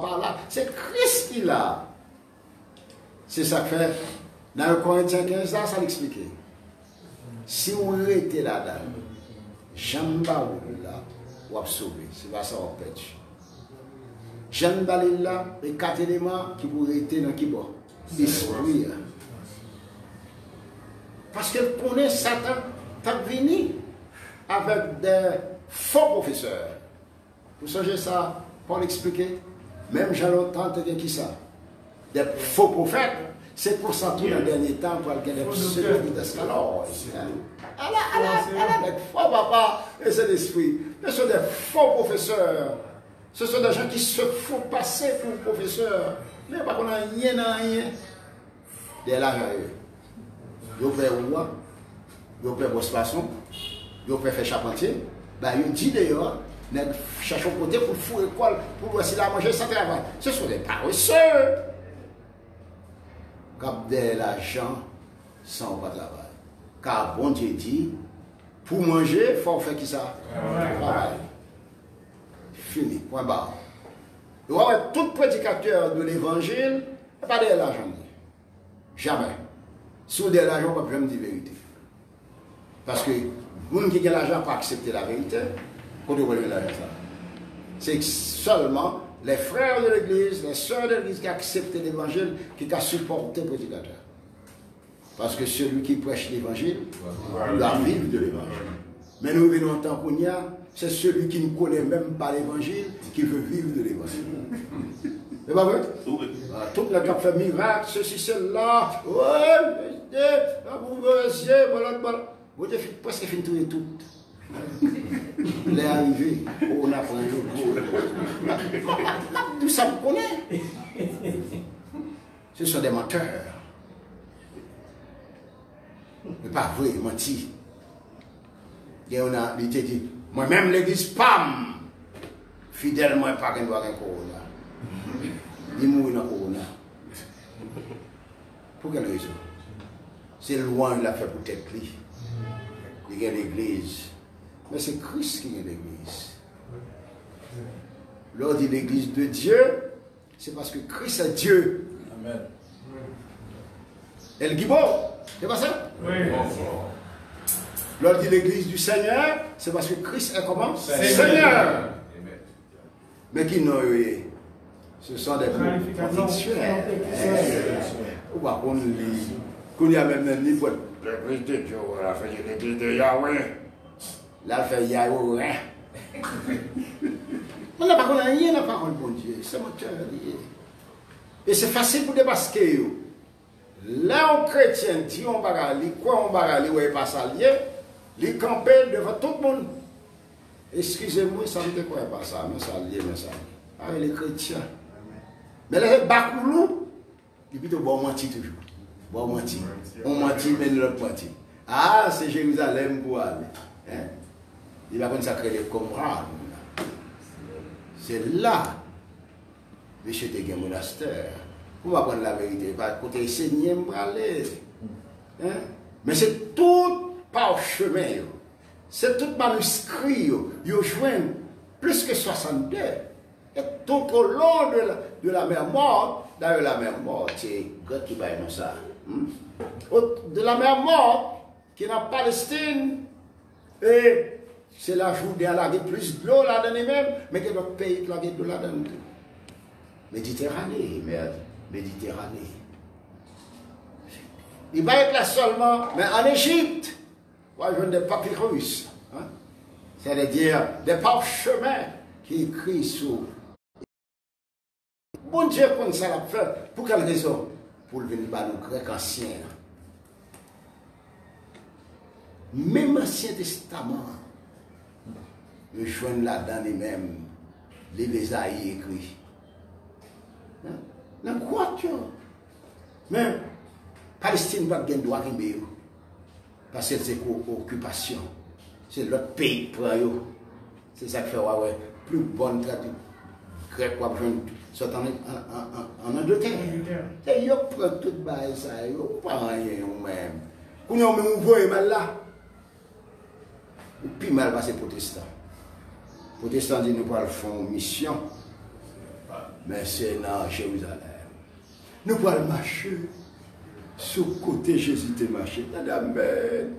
par là. C'est Christ qui l'a. C'est ça que fait. Dans le Corinthiens 15, ça l'explique. Si on était là-dedans, j'aime pas là, on va sauver. C'est pas ça on perd. J'aime pas là, les 4 éléments qui pourraient être dans qui bon. L'esprit. Parce qu'elle connaît Satan, t'as venu avec des faux professeurs. Vous savez ça, pour l'expliquer, même j'ai longtemps entendu qui ça. Des faux prophètes, c'est pour ça tout dans le dernier temps, pour qu'il y ait des pseudo d'escalade. Elle a des faux papas et c'est l'esprit. Ce sont des faux professeurs. Ce sont des gens qui se font passer pour professeurs. Mais pas qu'on a rien à rien. Des là, ils ont fait roi, ils ont fait bosse poisson, ils ont fait charpentier. Ils dit d'ailleurs, nous cherchons côté pour fou école, pour voir si la manger sans travail. Ce sont des paresseux. Garder l'argent sans pas travail. Car bon Dieu dit, pour manger, il faut faire qui ça? Travail. Fini, point barre. Tout prédicateur de l'évangile, pas de l'argent. Jamais. Si vous avez de l'argent, on ne peut pas me dire la vérité. Parce que les gens qui ont l'argent pour accepter la vérité, quand vous voulez l'argent, c'est seulement les frères de l'église, les sœurs de l'église qui acceptent l'évangile, qui ont supporté le prédicateur. Parce que celui qui prêche l'évangile doit vivre de l'évangile. Mais nous venons en tant qu'on y a, c'est celui qui ne connaît même pas l'évangile qui veut vivre de l'évangile. C'est pas vrai? Tout le temps fait miracle, ceci, cela. Ouais, voilà. Vous avez presque fini tout. Il est arrivé, on a pris tout ça, vous connaissez. Ce sont des menteurs. Mais pas vrai, menti. Et on a dit, moi-même l'église PAM, fidèlement, pas qu'un doit un corona. Il mourit dans le corona. Pour quelle raison? C'est loin de la fait peut-être lui. Il y a l'église. Mais c'est Christ qui est l'église. Lors de l'église de Dieu, c'est parce que Christ est Dieu. Amen. El Gibo, c'est pas ça? Oui. Lors de l'église du Seigneur, c'est parce que Christ est comment? Seigneur. Mais qui n'ont eu? Ce sont des contradictions. Ou pas qu'on lit. Qu'on y a même un livre. L'église de Dieu, la fait l'église de Yahweh. Là, fait Yahweh. On n'a pas rien à la parole de bon Dieu. C'est mon cœur lié. Et c'est facile pour démasquer. Là, un chrétien dit on va aller, quoi on va aller, ou pas s'allier, les camper devant tout le monde. Excusez-moi, ça ne me quoi pas ça, mais ça lié, mais ça. Ah, les chrétiens. Mais là, Bakoulou, il dit bon menti toujours. Bon menti. On mentit, mais l'autre menti. Ah, c'est Jérusalem pour aller. Hein? Il va consacrer les camarades. C'est là, monsieur te un monastère. Pour prendre la vérité, pas côté Seigneur aller. Mais c'est tout parchemin. C'est tout manuscrit. Ils joignent plus que 62. Et tout au long de la mer morte, d'ailleurs la mer morte, c'est God qui va dans ça. De la mer morte, qui est en Palestine, et c'est la Judée, elle a plus de l'eau là-dedans même, mais que notre pays qui a de l'eau là-dedans. Méditerranée, merde. Méditerranée. Il va être là seulement, mais en Égypte, on va jouer des papyrus. Hein? C'est-à-dire des parchemins qui écrivent sur. Bon Dieu, comme ça l'a fait. Pour quelle raison? Pour le venir par nos Grecs anciens. Même l'Ancien Testament, nous jouons là-dedans les mêmes, les Ésaïe écrits. Dans quoi tu as? Mais Palestine va gagner droit de parce que c'est occupation. C'est l'autre pays pour eux. C'est ça qui fait ouais, plus bonne traduction. Grec ou soit en Angleterre. Et ils prennent tout ça, ils ne prennent rien même. Quand on me voit mal là, ou puis mal va c'est protestant. Protestant dit nous pas faire mission. mais c'est dans Jérusalem. Nous pouvons marcher sur le côté Jésus te marcher. Amen.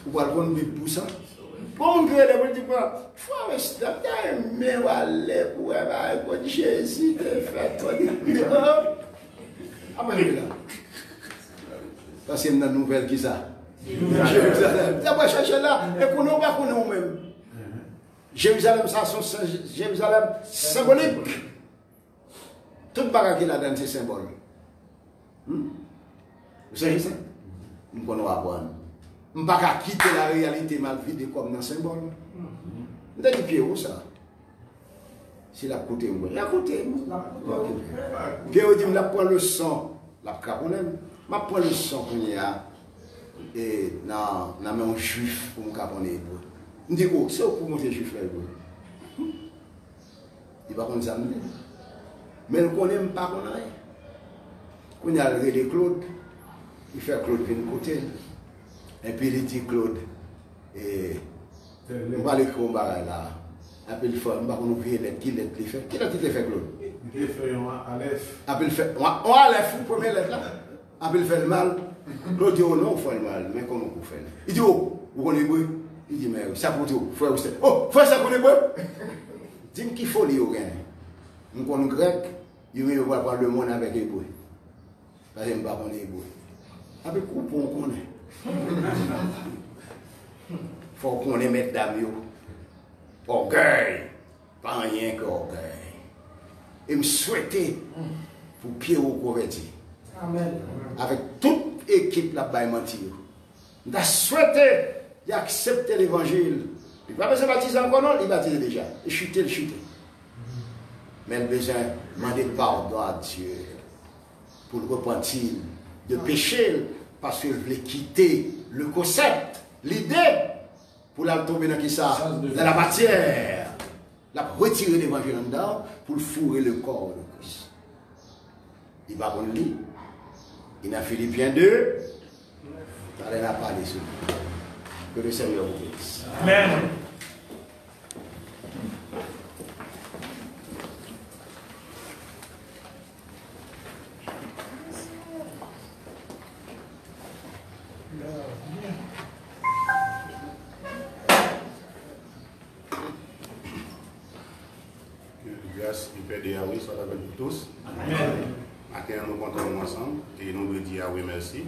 Vous pouvez prendre une Bible pour ça. Bon Dieu, vous dites pas, frère, mais aller pour Jésus te fait. Amen. Parce que dans la nouvelle qui ça? Jérusalem. D'abord chercher là, et qu'on n'a pas connu nous-mêmes. Jérusalem, ça, c'est Jérusalem symbolique. Tout bagage qui là-dedans, c'est symbole. Vous savez ça? Nous pouvons apprendre. Nous ne pouvons pas quitter la réalité mal vide comme un symbole. Vous avez dit Pierre, ça? C'est la côté, la côté. Pierre dit, je prends le sang, la caponème. Je prends le sang qu'il y a et dans un juif pour me caponner hébreu. Je dis, oh, c'est pour monter juif là hébreu. Il va comme ça. Mais il ne connaît pas qu'on a. Quand il a le Claude, il fait Claude de côté. Et puis il dit Claude, et on va aller comme là. Après il fait, on va nous ouvrir qui lettre il fait. Qui lettre il fait Claude? Il fait un Aleph. Après il fait, on Aleph, première lettre là. Après il fait le mal. Claude dit, oh non, on fait le mal, mais comment on fait? Il dit, oh, vous connaissez quoi? Il dit, mais ça pour tout, frère, vous savez. Oh, frère, ça connaît quoi? Dis-moi qu'il faut lire au gain. Nous connaissons grec, il va parler le monde avec hébreu. Parce que je ne sais pas connaître hébreu. Avec quoi on connaît? Il faut qu'on les mette d'amis. Orgueil, pas rien qu'orgueil. Et me souhaiter pour Pierre au converti. Amen. Avec toute équipe là-bas, mentir. Il a souhaité d'accepter l'évangile. Il va pas se baptiser encore, non, il baptise déjà. Il chutait. Mais le besoin de demander pardon à Dieu pour le repentir de péché parce qu'il voulait quitter le concept, l'idée pour la tomber dans qui ça? Dans la matière. La retirer l'évangile en dedans pour fourrer le corps de Christ. Il va prendre lui. Il a Philippiens 2. Il n'a pas parlé sur lui. Que le Seigneur vous bénisse. Amen. Grâce et paix de Yahweh soit avec vous tous. Amen. Matin, nous comptons ensemble et nous voulons dire Yahweh merci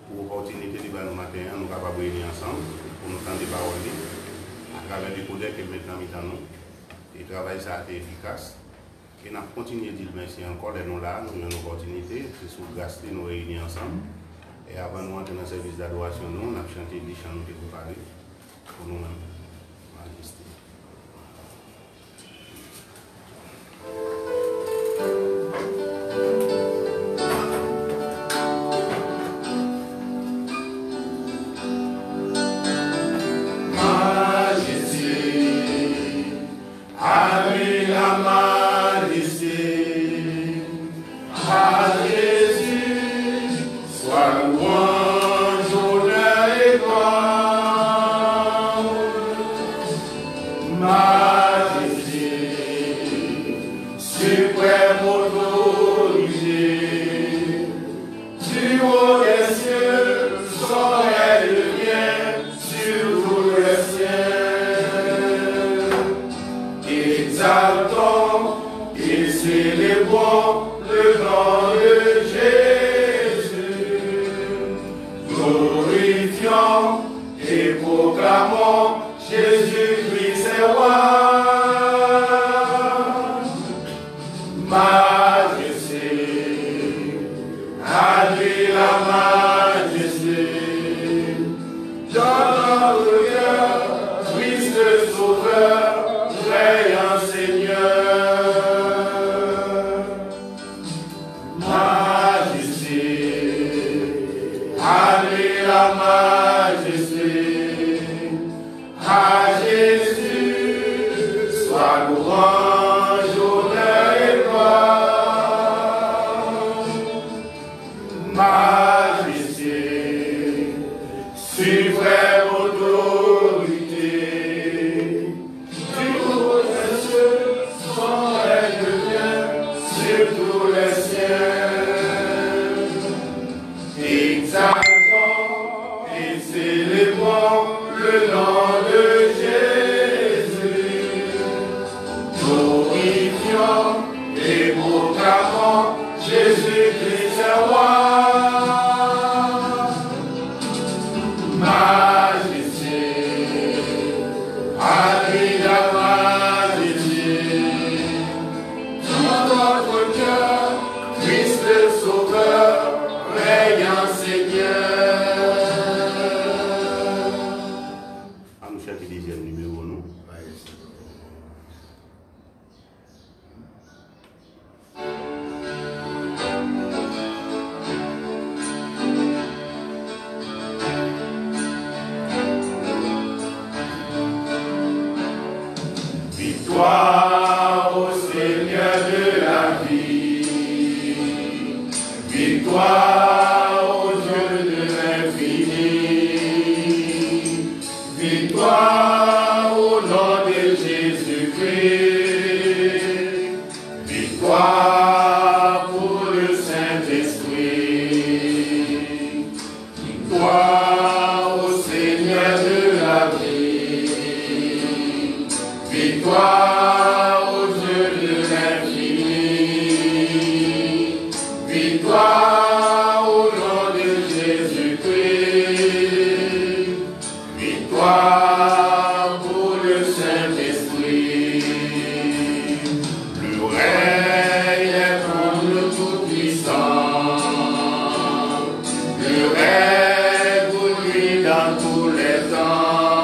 pour l'opportunité de nous matin, nous sommes capables de réunir ensemble pour nous tendre des paroles à travers des codecs et maintenant nous. Et le travail ça a été efficace. Et nous avons continué de dire merci encore de nous là, nous avons une opportunité, c'est sous grâce de nous réunir ensemble. Et avant de nous entrer dans le service d'adoration, nous avons chanté des chants qui préparés pour nous-mêmes. Majesté. Soit louange, honneur et gloire. tous les siens, exaltant et célébrant le nom de Jésus, glorifiant et proclamant Jésus-Christ est roi. Majesté, à lui la majesté, dans notre cœur, Christ le Sauveur, règne Seigneur. À nous chercher le deuxième numéro, nous. Victoire au Seigneur de la vie, victoire au Dieu de l'infini, victoire au nom de Jésus-Christ, victoire pour le Saint-Esprit, victoire au Seigneur de la vie, victoire au Dieu de l'infini, victoire au nom de Jésus-Christ, victoire pour le Saint-Esprit. Le règne est pour le Tout-Puissant, le règne pour lui dans tous les temps,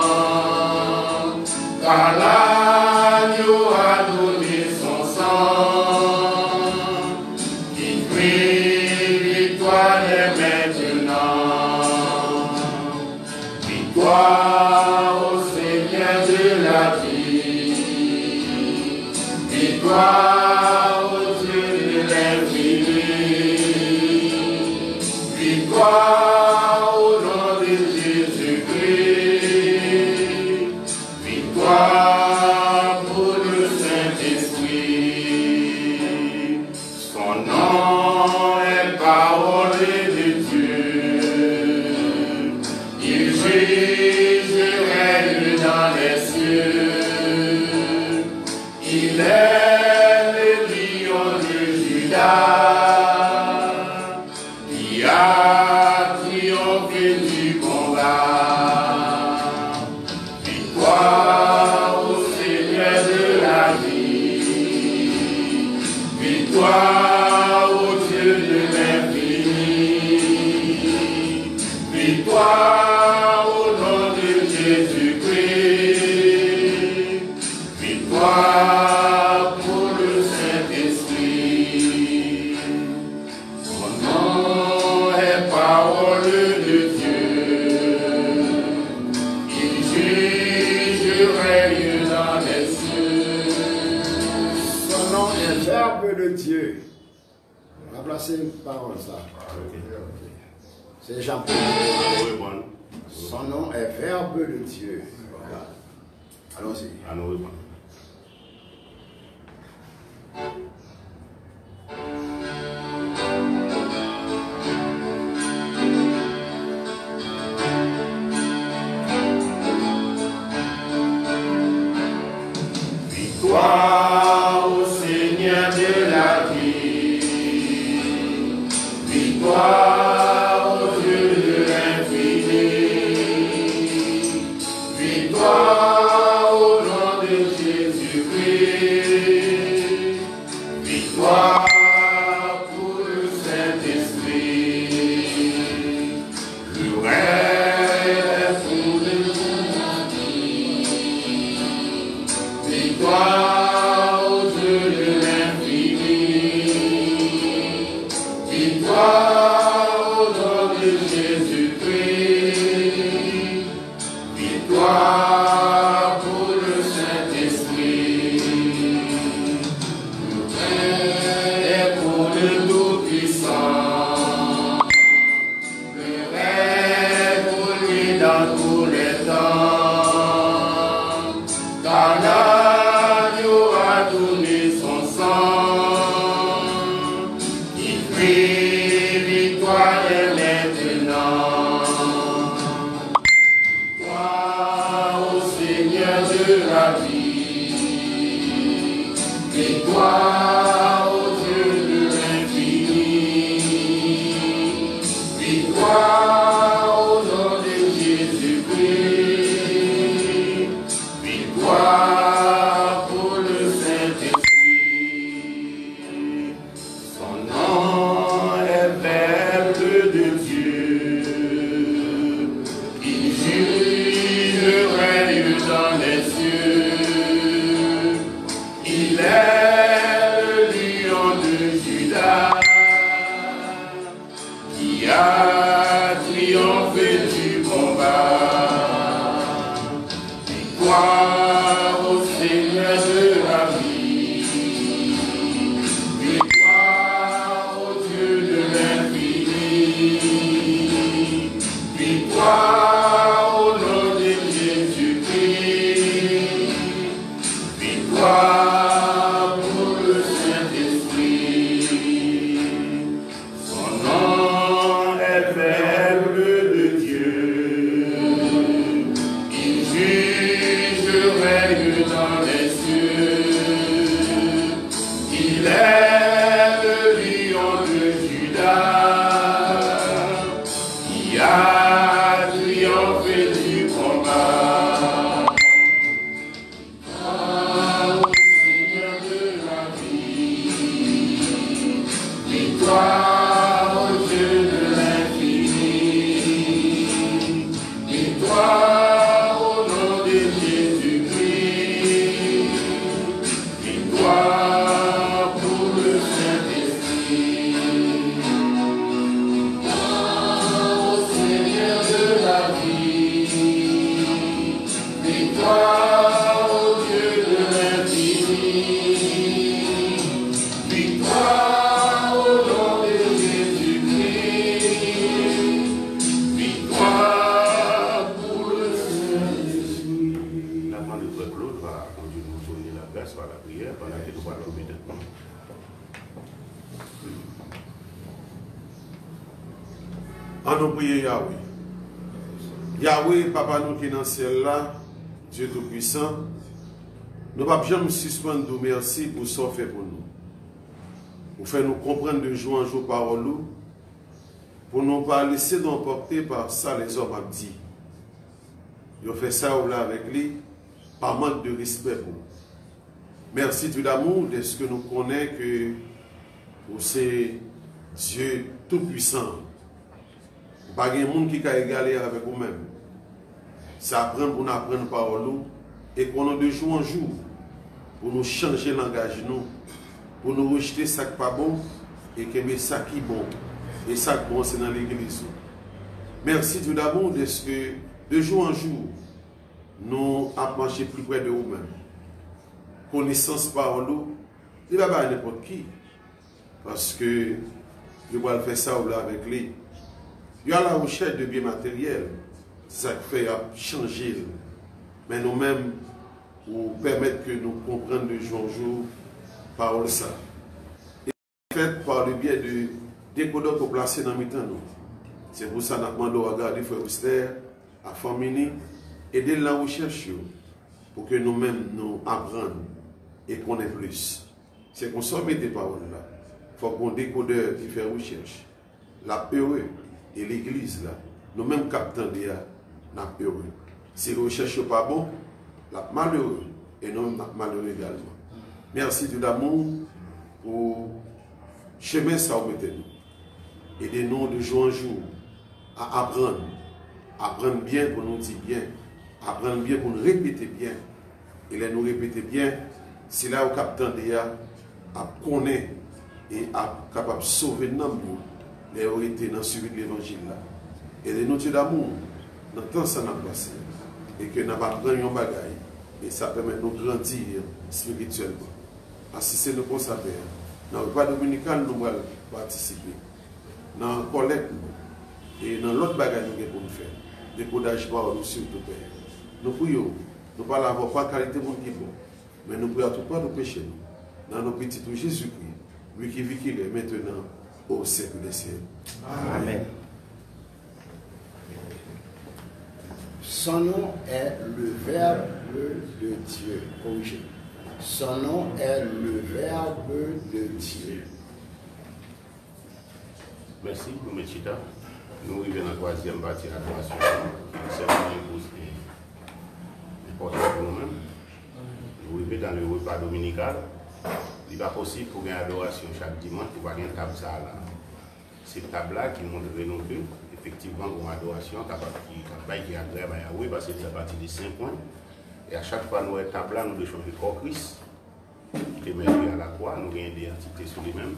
car l'agneau a donné son sang, qui crie victoire est maintenant. Victoire au Seigneur de la vie, victoire au Dieu de l'infini, victoire au nom de Jésus-Christ, victoire pour le Saint-Esprit. Son nom est parole de Dieu. Il juge et règne dans les cieux. Il est le lion de Judas qui a triomphé du combat. Victoire au Seigneur de la vie, victoire au Dieu de l'infini, victoire au nom de Jésus-Christ, victoire pour le Saint-Esprit. Son nom est parole de Dieu. Il juge et règne dans les cieux. Son nom est Verbe de Dieu. On va placer une parole ça. C'est Jean-Paul. Son nom est Verbe de Dieu. Voilà. Allons-y. À nous répondre. Victoire au Seigneur de la vie, victoire au Dieu de l'infini, victoire au nom de Jésus-Christ, victoire pour le Saint-Esprit. Le règne est pour le victoire au Dieu de l'infini, victoire au nom de Jésus-Christ, victoire pour le Saint-Esprit. Le règne Oui, victoire est maintenant. Victoire au Seigneur de la vie. Victoire au Dieu de l'infini. Victoire au nom de Jésus-Christ. Victoire pour le Saint-Esprit. Son nom est Verbe de Dieu. Il juge le règne dans les cieux. Il est le lion de Juda qui a triomphé du combat. Victoire au Seigneur de la vie. Victoire au Dieu de l'infini. Victoire au nom de Jésus-Christ. Victoire pour le Saint-Esprit. Son nom est Verbe de Dieu. Il juge le règne dans les cieux. Il est le lion de Juda qui a triomphé du combat. Victoire au Seigneur de la vie. Victoire au Dieu de l'infini. Victoire au nom de Jésus-Christ. Victoire pour le Saint-Esprit. Victoire au Seigneur de la vie. Victoire au Dieu de l'infini. Victoire au nom de Jésus-Christ. Victoire pour le Saint-Esprit. La main de Frère Claude va conduire nous tourner la grâce par la prière pendant que nous allons immédiatement. En nous prier Yahweh. Yahweh, Papa nous qui est dans le ciel là, Dieu Tout-Puissant, nous ne pouvons jamais suspendre nous merci pour ce que fait pour nous. Pour faire nous comprendre de jour en jour par nous, pour ne pas laisser nous emporter par ça les hommes ont dit. Ils ont fait ça là avec lui, par manque de respect pour nous. Merci tout d'amour de ce que nous connaissons que pour ces Dieu Tout-Puissant. Pas de monde qui a égalé avec vous-même. Ça apprend pour nous apprendre par nous et qu'on a de jour en jour pour nous changer le langage, pour nous rejeter ça qui pas bon et que ça qui est bon. Et ça qui est bon, c'est dans l'église. Merci tout d'abord de ce que de jour en jour, nous avons marché plus près de vous-même. Connaissance par nous, il va pas n'importe qui. Parce que je vais faire ça avec lui. Il y a la recherche de biens matériels, c'est ça qui fait changer. Mais nous-mêmes, pour permettre que nous comprenions de jour en jour, parole ça. Et fait par le biais de décodeurs pour placer dans le temps. C'est pour ça que nous demandons à regarder Frère Auster, à Famini, aider la recherche pour que nous-mêmes nous apprenions et connaissions plus. C'est qu'on s'en met des paroles là. Il faut qu'on décodeur qui fait recherche. La heureux. Et l'église, là, nous-mêmes captons déjà, nous sommes heureux. Si la recherche n'est pas bon, nous sommes malheureux. Et nous sommes malheureux également. Merci tout d'amour pour le chemin ça vous mettez nous. Aidez-nous de jour en jour à apprendre. Apprendre bien pour nous dire bien. Apprendre bien pour nous répéter bien. Et là, nous répéter bien, c'est là où nous captons déjà à connaître et à capable de sauver nous. Les ont été dans suivi de l'évangile là. Et de nous d'amour, dans le temps ça n'a passé. Et que nous n'avons pas pris un bagage. Et ça permet de nous grandir spirituellement. Assister nos consacrés. Dans le repas dominical, nous allons participer. Dans la collecte, et dans l'autre bagage nous avons pour faire. Décodage par nous sur tout Père. Nous prions. Nous ne parlons pas de qualité de monde qui est bon. Mais nous prions tout pas de péché. Dans nos petits Jésus-Christ, lui qui vit qu'il est maintenant au siècle des siècles. Amen. Son nom est le Verbe de Dieu. Corrigez. Son nom est le Verbe de Dieu. Merci, M. Chita. Nous arrivons dans la troisième partie de l'adoration, qui est important pour nous-mêmes. Nous arrivons dans le repas dominical. Il n'est pas possible pour une adoration chaque dimanche pour avoir une table là. Cette table-là qui montre nous que, effectivement, pour une adoration, qui est agréable à Yahweh, parce que c'est partie des 5 points. Et à chaque fois, nous avons une table-là, nous devons changer le corps Christ, qui est merveilleux à la croix, nous avons une identité sur lui-même.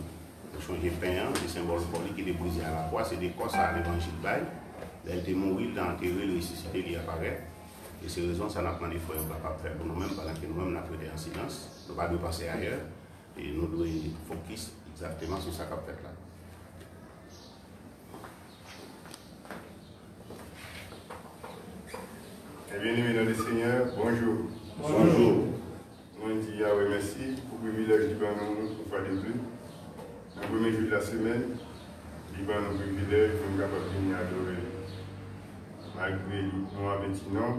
Nous changer le pain, des symboles politiques qui est brisé à la croix, c'est des corps à l'évangile bail. Il a été mourir, il a enterré, il a ressuscité, il apparaît. Et c'est raison ça n'a pas des fois on ne va pas faire pour nous-mêmes, pendant que nous-mêmes nous avons prêté en silence. Nous ne devons pas penser ailleurs. Et nous devons focus exactement sur ça qu'on fait là. Bien-aimés dans le Seigneur, bonjour. Bonjour. Moi, je dis Yahweh merci pour le privilège du Liban une fois de plus. Le premier jour de la semaine, Liban nous privilège de nous capables de venir adorer. Malgré nous avons 21 ans,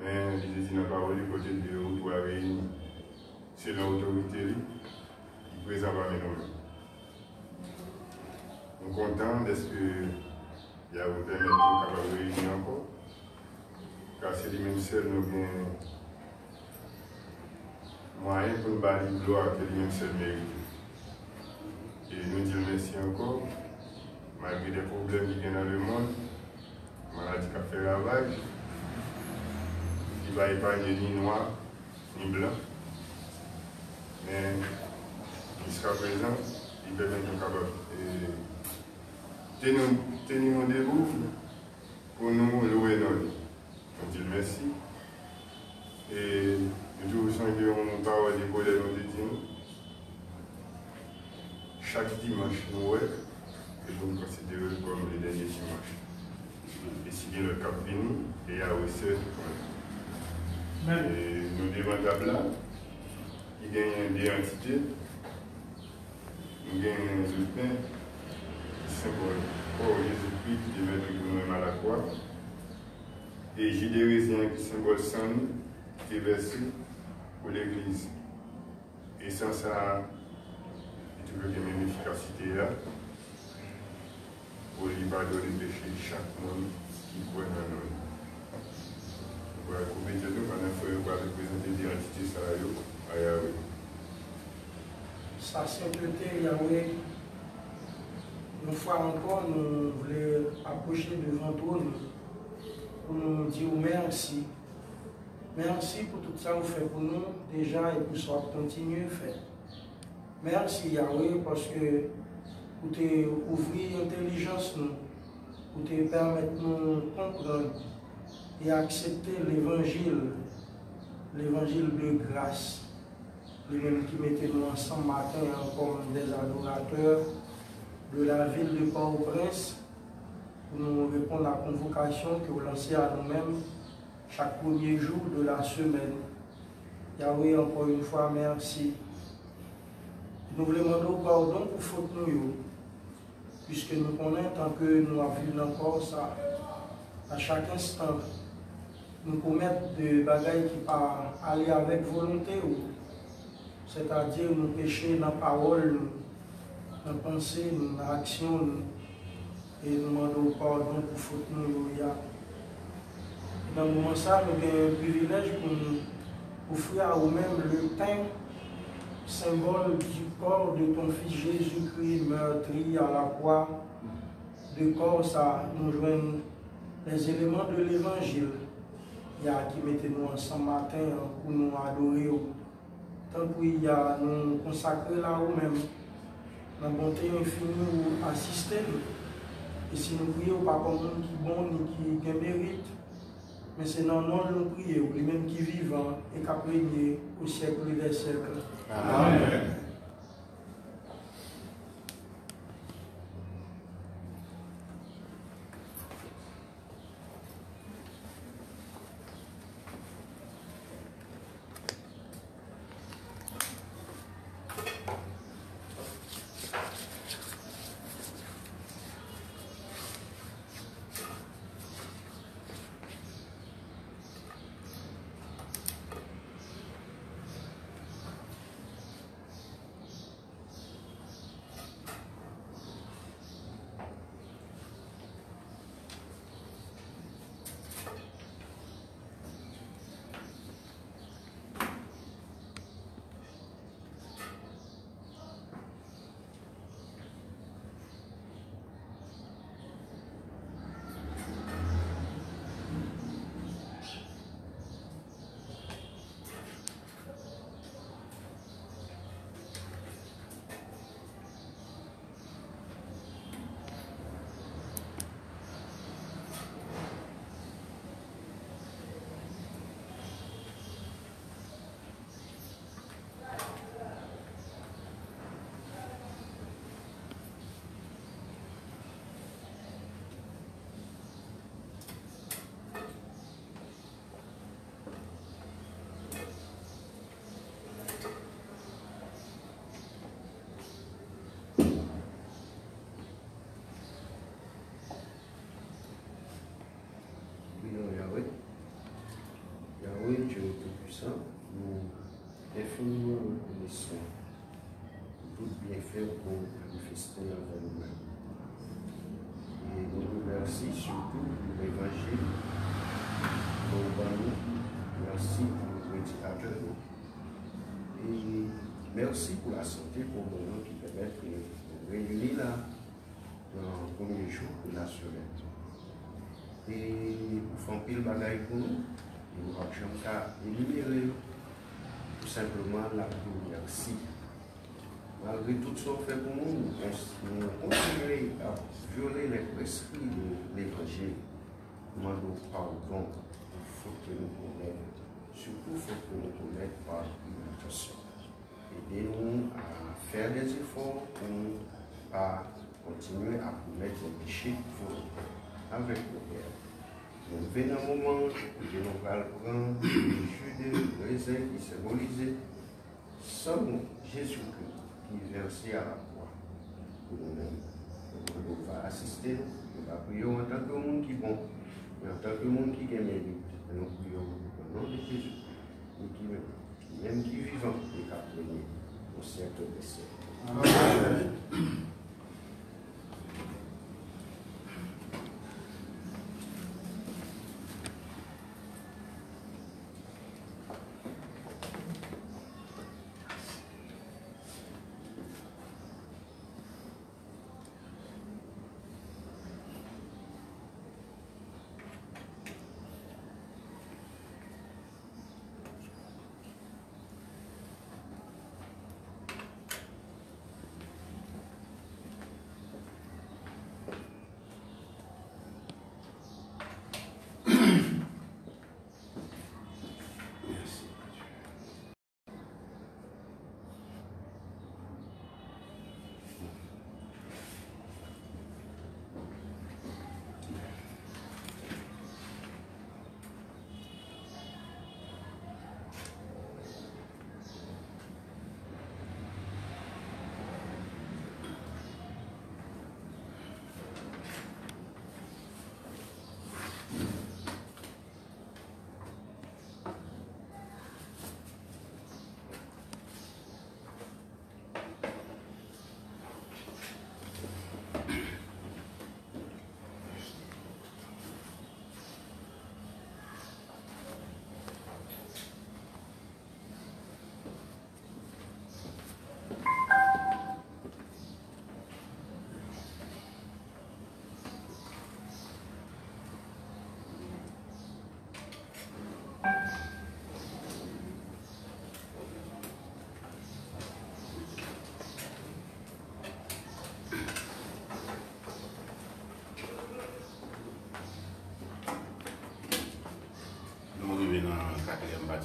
mais je dis dans la parole du côté de l'autre réunis. C'est l'autorité qui présente parmi nous. Nous sommes contents de ce que Yahweh permet de nous capables de réunir encore. Car c'est lui-même seul nous avons moyen pour nous battre de gloire que lui-même seul mérite. Et nous disons merci encore, malgré des problèmes qui viennent dans le monde, maladie qui a fait ravage, qui va épargner ni noir, ni blanc. Mais jusqu'à présent, il permet de nous capables de tenir rendez-vous pour nous louer notre. On dit merci. Et nous toujours changer une parole de Paul nous dit chaque dimanche, nous et nous considérons comme le dernier dimanche. Et si bien le cap venu, et il y a aussi et nous devons là, il gagne une identité, nous gagnons un soutien, symbole pour Jésus-Christ qui devait nous à la croix. Et j'ai des raisins qui symbolent sang qui est versé pour l'Église. Et sans ça, il y a toujours une efficacité là pour lui pardonner les péchés de chaque monde qui croit en nous. Voilà, pour mettre nous pendant que nous allons présenter l'identité à Yahweh. Sa sainteté, Yahweh, une fois encore, nous voulons approcher devant toi. Pour nous dire merci. Merci pour tout ça que vous faites pour nous déjà et pour ça que vous continuez à faire. Merci Yahweh parce que vous avez ouvert l'intelligence nous, vous avez permis de nous comprendre et accepter l'évangile de grâce. Les mêmes qui mettaient nous ensemble matin comme des adorateurs de la ville de Port-au-Prince. Pour nous répondre à la convocation que vous lancez à nous-mêmes chaque premier jour de la semaine. Yahweh, encore une fois, merci. Nous voulons demander pardon pour faute nous, puisque nous connaissons tant que nous avons vu encore ça, à chaque instant, nous commettons des bagailles qui pas aller avec volonté, c'est-à-dire nous pécher dans la parole, dans la pensée, dans l'action. Et nous demandons pardon pour faute nous. Dans le moment ça, nous avons un privilège pour nous offrir à vous-même le pain, symbole du corps de ton Fils Jésus-Christ meurtri à la croix. De corps, ça, nous joignons les éléments de l'évangile. Il y a qui mettez nous ensemble matin pour nous adorer. Tant qu'il y a nous consacrer là vous-même, la bonté infinie ou assister. Et si nous prions pas comme monde qui bon ni qui mérite, mais c'est dans le nom de nous prions, lui-même qui vivant et qui a régné au siècle des siècles. Amen. fait pour manifester envers nous-mêmes. Et nous vous remercions surtout pour l'évangile, pour nous, merci pour le prédicateur, et merci pour la santé pour nous qui permet de nous réunir là dans le premier jour de la semaine. Et pour faire pile bagaille pour nous, nous avons qu'à énumérer tout simplement la merci. Malgré tout ce qu'on fait pour nous, nous continuons à violer les prescrits de l'évangile. Nous demandons pardon. Il faut que nous connaissions. Surtout, il faut que nous connaissions par imitation. Aidez-nous à faire des efforts pour continuer à commettre les péchés avec nos pères. Nous venons un moment où nous allons prendre le jus de raisin qui symbolise son Jésus-Christ qui est versé à la croix pour nous-mêmes. Nous va assister, nous va prier en tant que monde qui est bon, mais en tant que monde qui est mérite. Nous prions au nom de Jésus, même qui est vivant et qui a prié au siècle des siècles. Amen.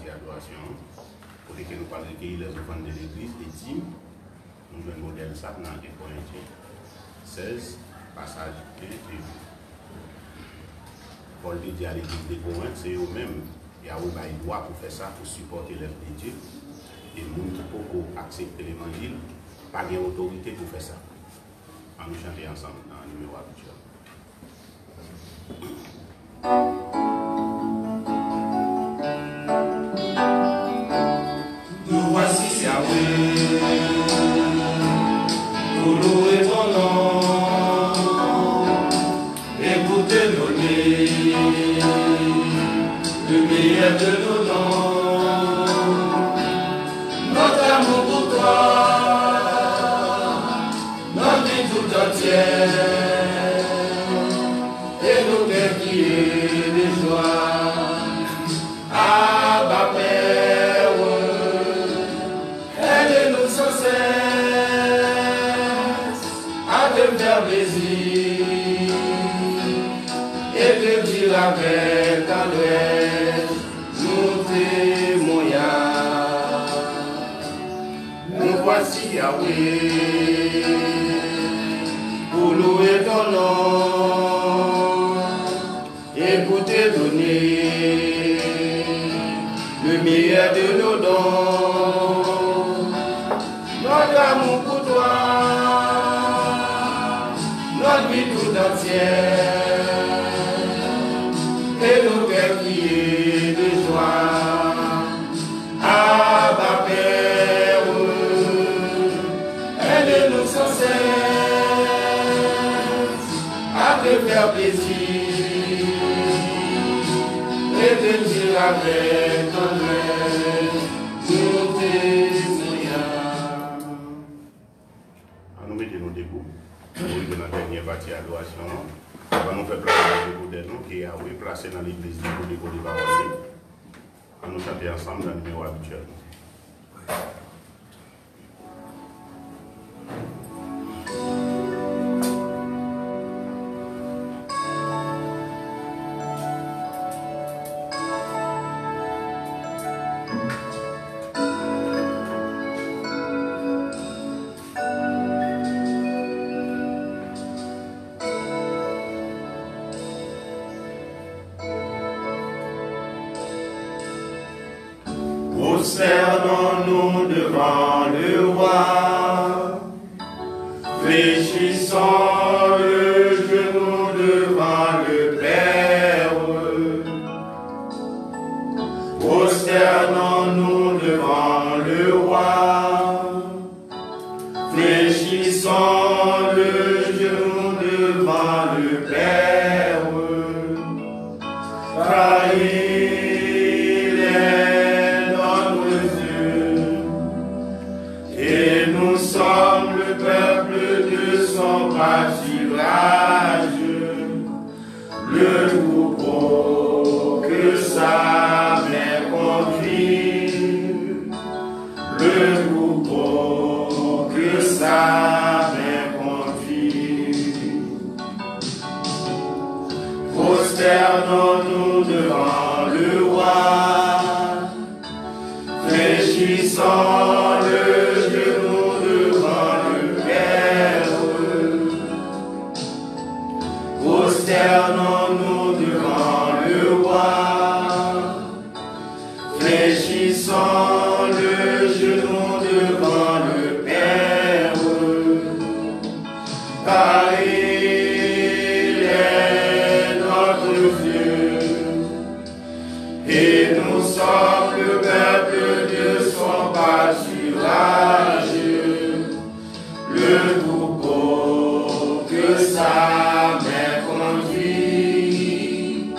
Adoration, pour lesquels nous parlons recueillir les offrandes de l'église et dîmes. Nous jouons le modèle ça dans 1 Corinthiens 16, passage 1 et 2. Paul dit à l'église de Corinthe, c'est eux-mêmes qui ont le droit pour faire ça, pour supporter l'œuvre de Dieu. Et nous qui pouvons accepter l'évangile, pas d'autorité pour faire ça. On nous chanter ensemble dans le numéro habituel. Nous louer ton nom, écoutez nos nez, le meilleur de nos noms, notre amour pour toi, notre vie tout entière, et nos cœurs qui est de joie, Abba Père, aide-nous sans cesse à te faire plaisir et te dire avec tendresse nous témoignons. Nous voici Yahweh pour louer ton nom et pour te donner le meilleur de nos dons, notre amour pour toi, notre vie tout entière, et nos cœurs qui est de joie. Abba Père, aide sans cesse à te faire plaisir et te dire avec tendresse nous témoignons. Nous mettons nos debout. Nous arrivons dans la dernière partie de l'adoration. On va nous faire placer de nous qui est placé dans l'église de Côte d'Ivoire. On nous chanter ensemble dans le numéro habituel. Prosternons-nous devant le roi, fléchissons le genou devant le Père. Prosternons-nous devant le roi, fléchissons le genou devant le Père. Car il est notre Dieu, et nous sommes le peuple de son pâturage, le troupeau que sa main conduit, le troupeau que sa main conduit. Prosternons-nous devant le roi, fléchissons le genou devant le Père. Prosternons-nous devant le roi, fléchissons le genou devant le Père. Car il est notre Dieu, et nous sommes le peuple de son pâturage, le troupeau que sa main conduit,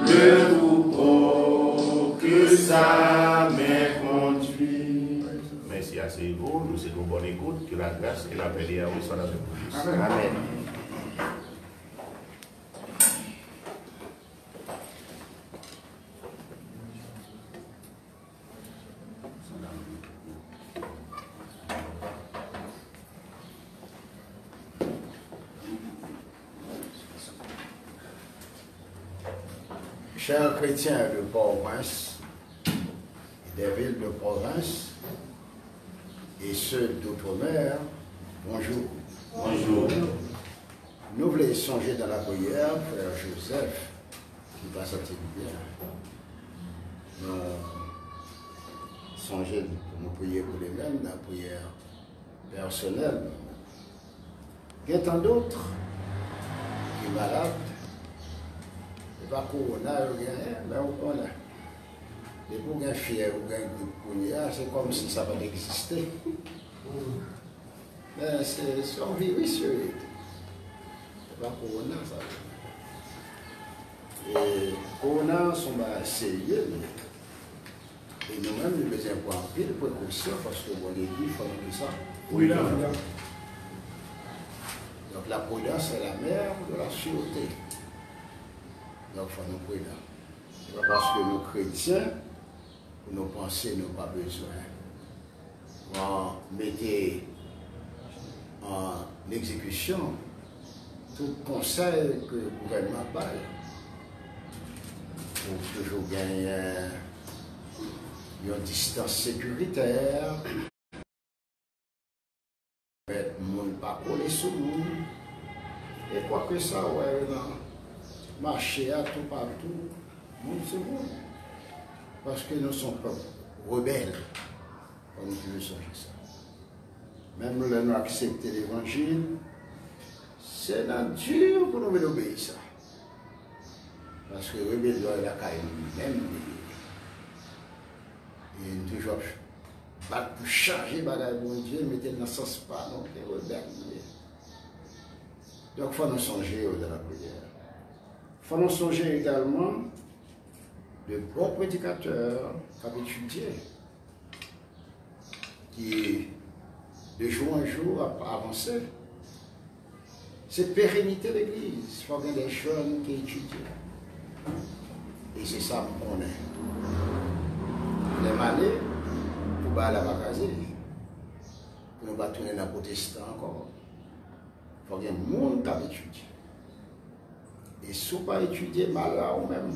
le troupeau que sa main conduit. Merci à ces mots. Nous souhaitons bonne écoute. Que la grâce et la paix de Yahweh soient avec vous. Amen. Chers chrétiens de Port-au-Prince et des villes de province et ceux d'outre-mer, bonjour. Bonjour. Nous voulons songer dans la prière, frère Joseph, qui va sortir bien. Nous songer pour nous prier pour les mêmes, dans la prière personnelle. Il y a tant d'autres qui sont malades. Il n'y a pas de corona, mais on connaît. Et pour un fièvre ou un groupe, c'est comme si ça n'avait existé. Mais c'est un virus, il n'y a pas de corona, ça. Et corona, sont sérieux. Et nous-mêmes, nous faisons un peu de précaution parce qu'on est dit, il faut que ça. Oui, donc la prudence est la mère de la sûreté. Donc il faut nous prudents. Parce que nos chrétiens, pour nos pensées, n'ont pas besoin. On mettait en exécution tout conseil que le gouvernement baille pour toujours gagner une distance sécuritaire, mettre le monde pas coller sur nous. Et quoi que ça, ouais, marcher à tout partout, monde c'est bon. Parce que nous sommes pas rebelles, comme tu veux changer ça. Même le nous accepter l'évangile, c'est dur pour nous obéir ça. Parce que rébellion est la caille même. Et toujours Pas pour changer bagage bon Dieu, mettez dans le sens pas, non, c'est rebelle. Donc, il faut nous songer dans la prière. Il faut nous songer également de bons prédicateurs qui ont étudié, qui de jour en jour a avancé. C'est pérennité de l'Église. Il faut qu'il y ait des jeunes qui étudient. Et c'est ça qu'on est. Les malais, pour ne pas la bagager, pour ne pas tourner dans le protestant encore. Il faut qu'il y ait un monde qui a étudié. Et si vous pas étudié, mal là ou même,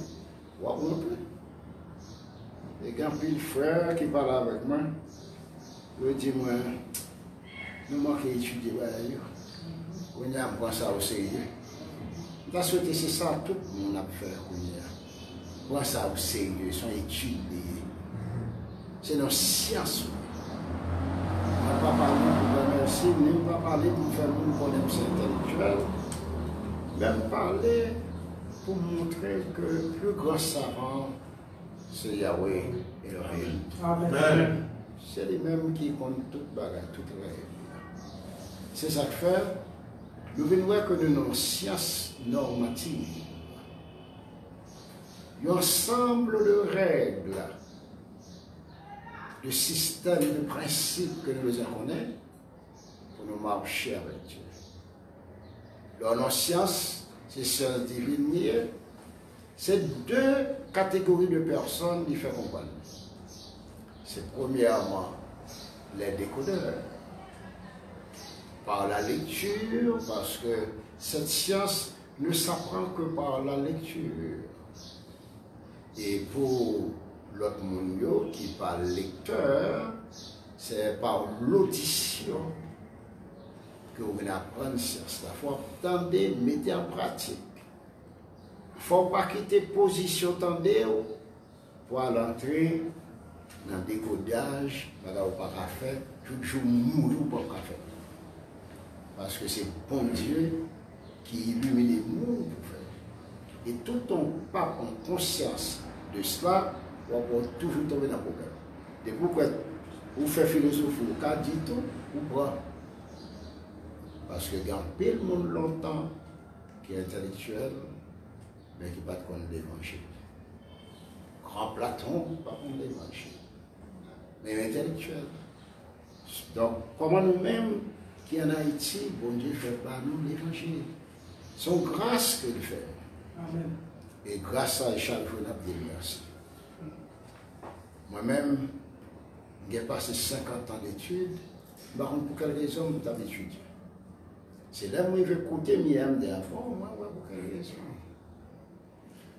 vous avez montré. Et quand il y a un frère qui parle avec moi, il dit moi, nous manquons d'étudier. On a pris ça au sérieux. Parce que c'est ça tout le monde a fait. Prends ça au sérieux, ils sont étudiés. C'est nos sciences. On ne va pas parler pour merci, ni pas parler pour faire une connaissance intellectuelle. Même parler pour montrer que le plus grand savant, c'est Yahweh et le réel. Amen. C'est les mêmes qui comptent toute bagarre, toute règle. C'est ça que fait. Nous venons voir que nous avons sciences normatives, un ensemble de règles, de systèmes, de principes que nous les connaissons pour nous marcher avec Dieu. Dans nos sciences, c'est sciences divines, c'est deux catégories de personnes qui font comprendre. C'est premièrement les décodeurs. Par la lecture, parce que cette science ne s'apprend que par la lecture. Et pour l'autre monde qui parle lecteur, c'est par l'audition que vous venez apprendre science. Il faut attendre, mettre en pratique. Il ne faut pas quitter position tendée pour aller entrer dans le décodage, vous ne pas faire, toujours mourir pour pas faire. Parce que c'est bon Dieu qui illumine les mondes pour faire. Et tout ton pas en conscience de cela, on va toujours tomber dans le problème. Et pourquoi vous faites philosophie, vous dites tout, ou pas. Parce que il y a peu de monde longtemps qui est intellectuel, mais qui ne pas contre l'évangile. Grand Platon, pas contre l'évangile, mais intellectuel. Donc, comment nous-mêmes, qui en Haïti, bon Dieu fait par nous l'évangile. C'est une grâce que Dieu fait. Amen. Et grâce à chaque jour, nous dit merci. Moi-même, j'ai passé 50 ans d'études. Par contre, pour quelle raison vous avez étudié? C'est là où je vais écouter Miam d'avant, moi, pour quelle raison?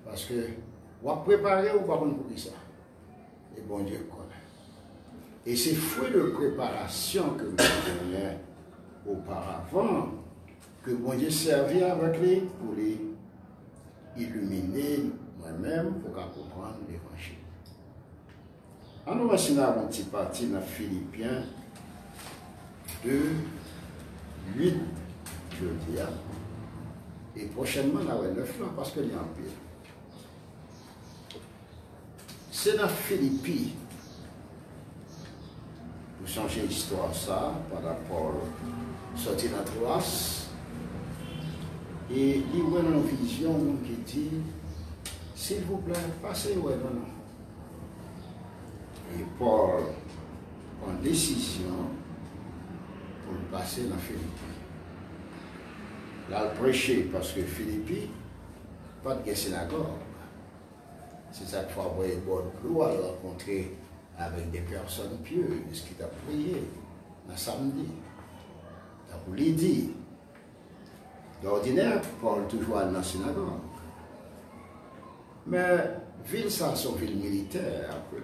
Parce que, vous avez préparé ou pas pour ça? Et bon Dieu connaît. Et c'est fruit de préparation que vous avez auparavant, que bon Dieu servi avec lui pour les illuminer moi-même pour comprendre l'évangile. On nous va un petit parti dans Philippiens 2, 8, je dis, et prochainement, on va 9 ans parce qu'il y a un pire. C'est dans Philippi. Vous changez l'histoire ça par rapport à sortir dans Troas. Et il y a une vision qui dit, s'il vous plaît, passez où est maintenant. Et Paul prend décision pour passer dans Philippi. Là, il prêchait parce que Philippi, pas de synagogue. C'est ça qu'il faut avoir une bonne gloire à rencontrer avec des personnes pieuses qui t'a prié le samedi. T'as voulu dire. D'ordinaire, Paul toujours dans la synagogue. Mais ville ça, sont ville militaire après.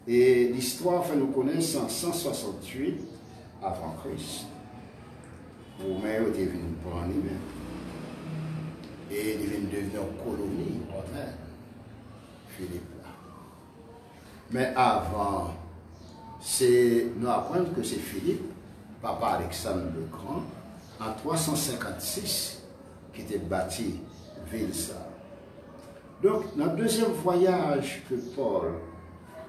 Et l'histoire fait nous connaître en 168 avant Christ. Romains étaient venus prendre lui-même. Et ils viennent devenir une colonie romaine. Philippe là. Mais avant, nous apprenons que c'est Philippe, papa Alexandre le Grand, en 356, qui était bâti ville ça. Donc, dans le deuxième voyage que Paul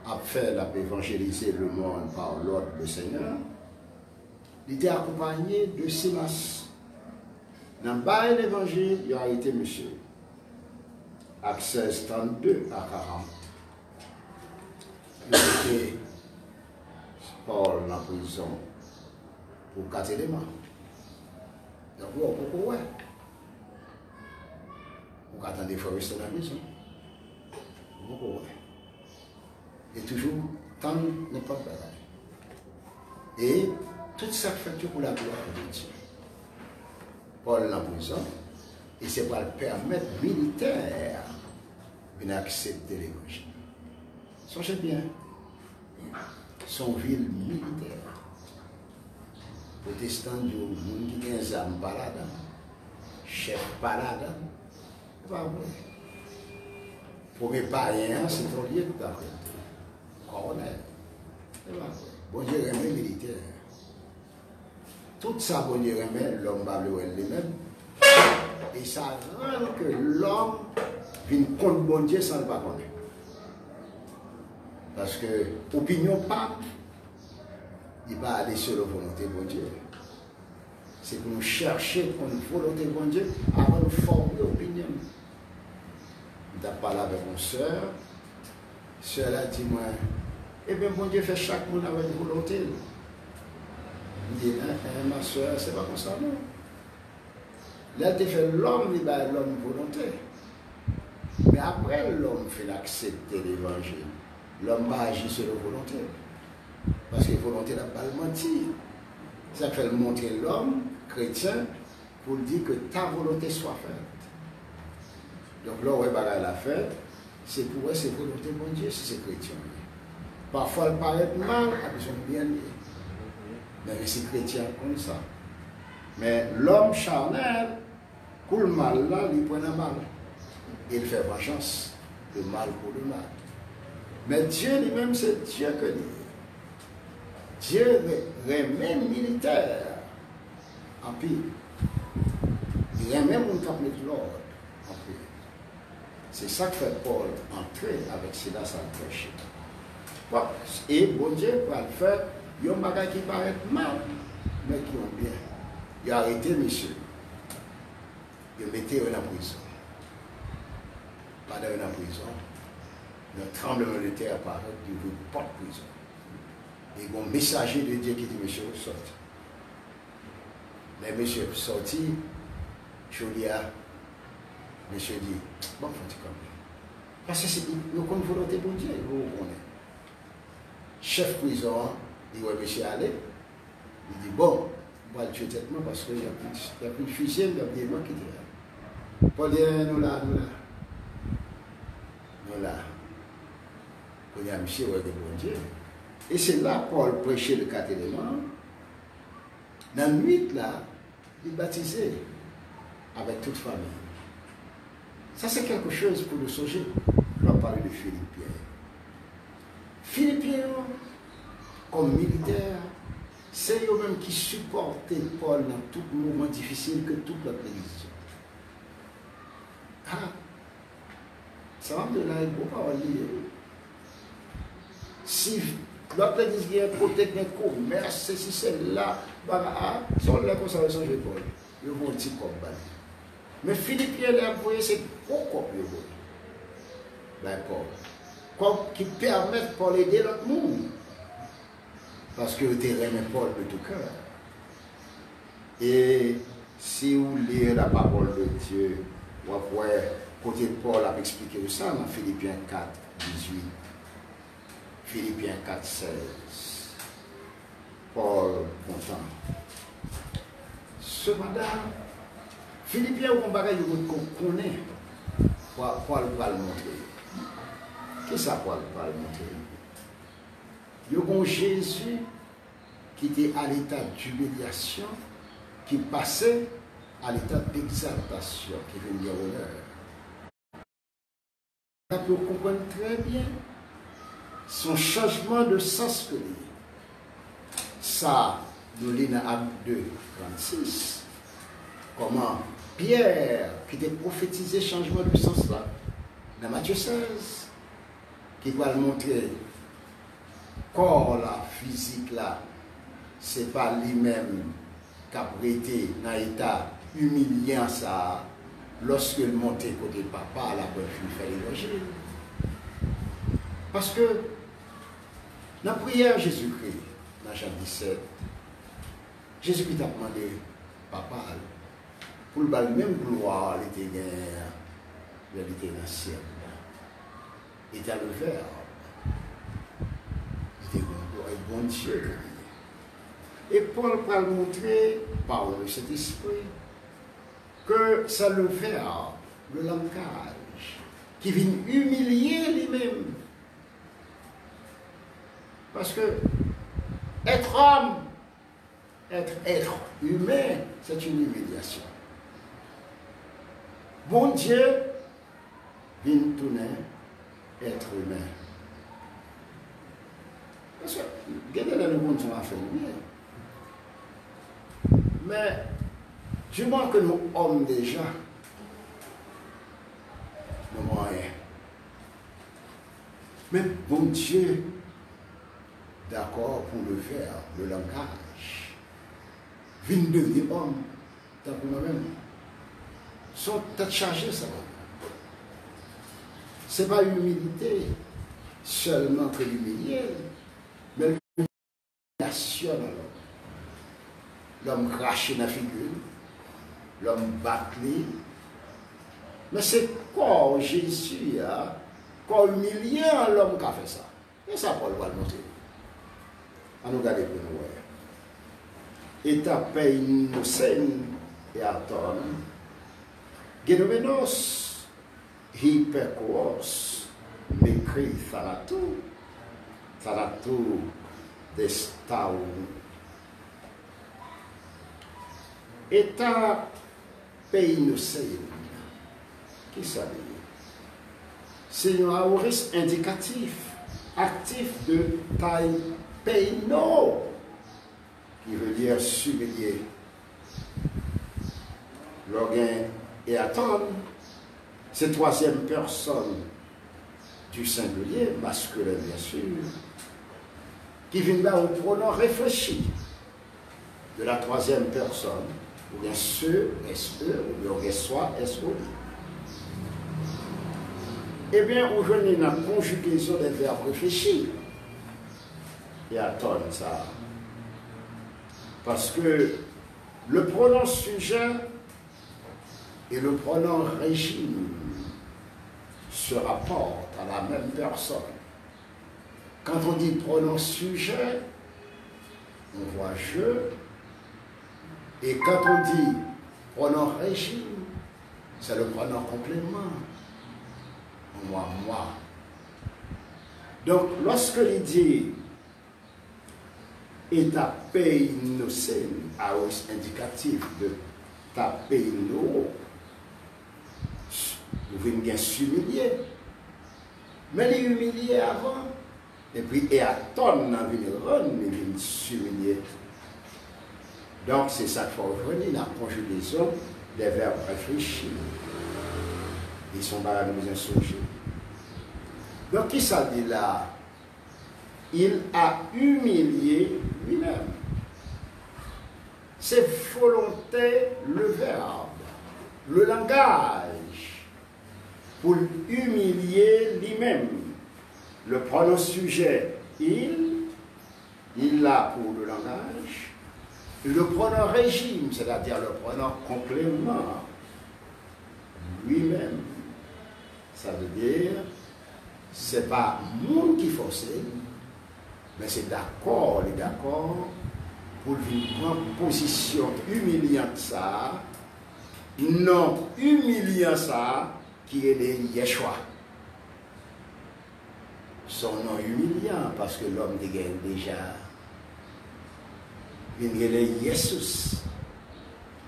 a fait évangéliser le monde par l'ordre du Seigneur, il était accompagné de Silas. Dans le l'évangile, il a été monsieur. Acte 16, 32 à 40. Il était Paul en prison pour 4 éléments. Donc, pourquoi? Vous attendez des fois rester dans la prison. Pourquoi? Et toujours, tant n'est pas pareil. Et tout ça fait pour la gloire de Dieu. Paul en prison, et c'est pour le permettre militaire d'accepter l'évangile. Songez bien, son ville militaire. Protestant du monde qui a des armes par là-dedans, chef par là-dedans, c'est pas vrai. Premier païen, c'est ton lieu de ta colonel. C'est pas vrai. Bon Dieu remet militaire. Tout ça, bon Dieu remet, l'homme va le lui-même. Et ça rend que l'homme vient contre bon Dieu sans le pas connaître. Parce que l'opinion pape, il va aller sur la volonté de bon Dieu. C'est pour nous chercher pour une volonté de bon Dieu avant de former l'opinion. Je parlé avec mon soeur. Soeur a dit, moi, eh bien, bon Dieu fait chaque monde avec une volonté. Je dis, ma soeur, c'est pas comme ça, non. Là, tu fait l'homme, il a l'homme volonté. Mais après, l'homme fait accepter l'évangile. L'homme va agir sur la volonté. Parce que la volonté n'a pas le mentir. Ça fait montrer l'homme chrétien pour dire que ta volonté soit faite. Donc là, où est la fête, c'est pour eux, c'est volonté de mon Dieu si c'est chrétien. Parfois, elle paraît mal, ils sont bien liés. Mais c'est chrétien comme ça. Mais l'homme charnel, pour le mal là, il prend le mal. Il fait vengeance, le mal pour le mal. Mais Dieu lui-même, c'est Dieu que lui. Dieu remet militaire en pire. Il remet mon cabinet de l'ordre en pire. C'est ça que fait Paul entrer avec Silas à le prêcher. Bon, et bon Dieu va le faire. Il y a un bagage qui paraît mal, mais qui ont bien. Il a arrêté monsieur. Il a mis en prison. Pendant en prison, le tremblement de terre apparaît, il ne veut pas de prison. Et il y a un messager de Dieu qui dit, monsieur, sortez. Mais monsieur est sorti, Julia, monsieur dit, bon, faut-il comme ça. Parce que c'est une volonté pour Dieu, vous connaissez. Chef prison, il dit, ouais, monsieur, allez. Il dit, bon, on va le tuer tellement parce qu'il n'y a plus de fusil, il y a plus de gens qui tirent. Paul dit, nous là. Il y a monsieur, ouais, de bon Dieu. Et c'est là Paul prêchait le 4 éléments. Dans la nuit, là, il baptisait avec toute famille. Ça, c'est quelque chose pour nous songer. On va parler de Philippiens. Philippiens, comme militaire, c'est eux-mêmes qui supportaient Paul dans tout moment difficile que toute l'autre église. Ah, ça va me donner un beau parole. Si l'autre église vient protéger un commerce, ceci, celle-là, sont là comme ça, ils sont de Paul. Ils vont dire comme ça. Mais Philippiens, c'est pourquoi plus bon. Ben, Paul. Qui permettent Paul d'aider l'autre monde. Parce que tu aimes Paul de tout cœur. Et si vous lisez la parole de Dieu, vous voyez, côté de Paul a expliqué ça dans Philippiens 4, 18. Philippiens 4, 16. Paul content. Cependant, Philippiens, on va connaître. Paul va le montrer. Qu'est-ce que ça Paul va le montrer? Il y a un Jésus qui était à l'état d'humiliation, qui passait à l'état d'exaltation, qui venait à l'honneur. On peut comprendre très bien son changement de sens que lui. Ça, nous lisons dans Acte 2, 36. Comment Pierre, qui était prophétisé changement de sens là, dans Matthieu 16, qui va le montrer corps là, physique là, c'est pas lui-même qui a prêté dans l'état humiliant ça, lorsque le montait côté papa, la bonne fille fait l'évangile. Parce que, dans la prière Jésus-Christ, dans Jean 17, Jésus-Christ a demandé papa, pour le même gloire, il était dans le ciel. Il était à le faire. Il était bon Dieu. Et Paul va le montrer par le Saint-Esprit que ça le fait, le langage, qui vient humilier lui-même. Parce que être homme, être humain, c'est une humiliation. Bon Dieu vient tourner être humain. Parce que, regardez le monde, ça va faire bien. Mais, du moins que nous hommes déjà, nous moyens. Mais bon Dieu, d'accord pour le faire, le langage, vient devenir homme, tant que moi-même. Sont tête chargée, ça va. Ce n'est pas l'humilité seulement que l'humilier, mais l'humiliation à l'homme. L'homme crache dans la figure, l'homme bâclé. Mais c'est quoi Jésus, quoi humiliant l'homme qui a fait ça. Et ça, Paul va le montrer. On nous regarde pour nous. Et ta paix innocente et attend. Genomenos, hypercoos, m'écrit Thanatou, d'Estaou. État pays innocent, qui ça dit? C'est un aoriste indicatif, actif de taille peino, qui veut dire subir. L'orgain et attendre, c'est troisième personne du singulier, masculin bien sûr, qui vient là au pronom réfléchi de la troisième personne, ou bien ce, SE, ou bien soit, SO. Eh bien, aujourd'hui, la conjugaison des verbes réfléchis. Et attendre ça. Parce que le pronom sujet et le pronom régime se rapportent à la même personne. Quand on dit pronom sujet, on voit je. Et quand on dit pronom régime, c'est le pronom complément. Moi. Donc, lorsque il dit et ta paix innocente, indicatif de ta paix innocente, vous venez bien s'humilier. Mais les humilier avant, et puis et à tonne, il vient s'humilier. Donc, c'est ça qu'il faut revenir, la conjugaison des verbes réfléchis. Ils sont pas nous insurger. Donc, qui ça dit là? Il a humilié lui-même. C'est volonté, le verbe, le langage, pour humilier lui-même. Le pronom sujet, il l'a pour le langage. Le pronom régime, c'est-à-dire le pronom complément, lui-même. Ça veut dire, c'est pas monde qui force, mais c'est d'accord, les d'accord, pour prendre position humiliante ça, non humiliant ça, qui est le Yeshua. Son nom humiliant, parce que l'homme dégaine déjà. Il y a le Jesus.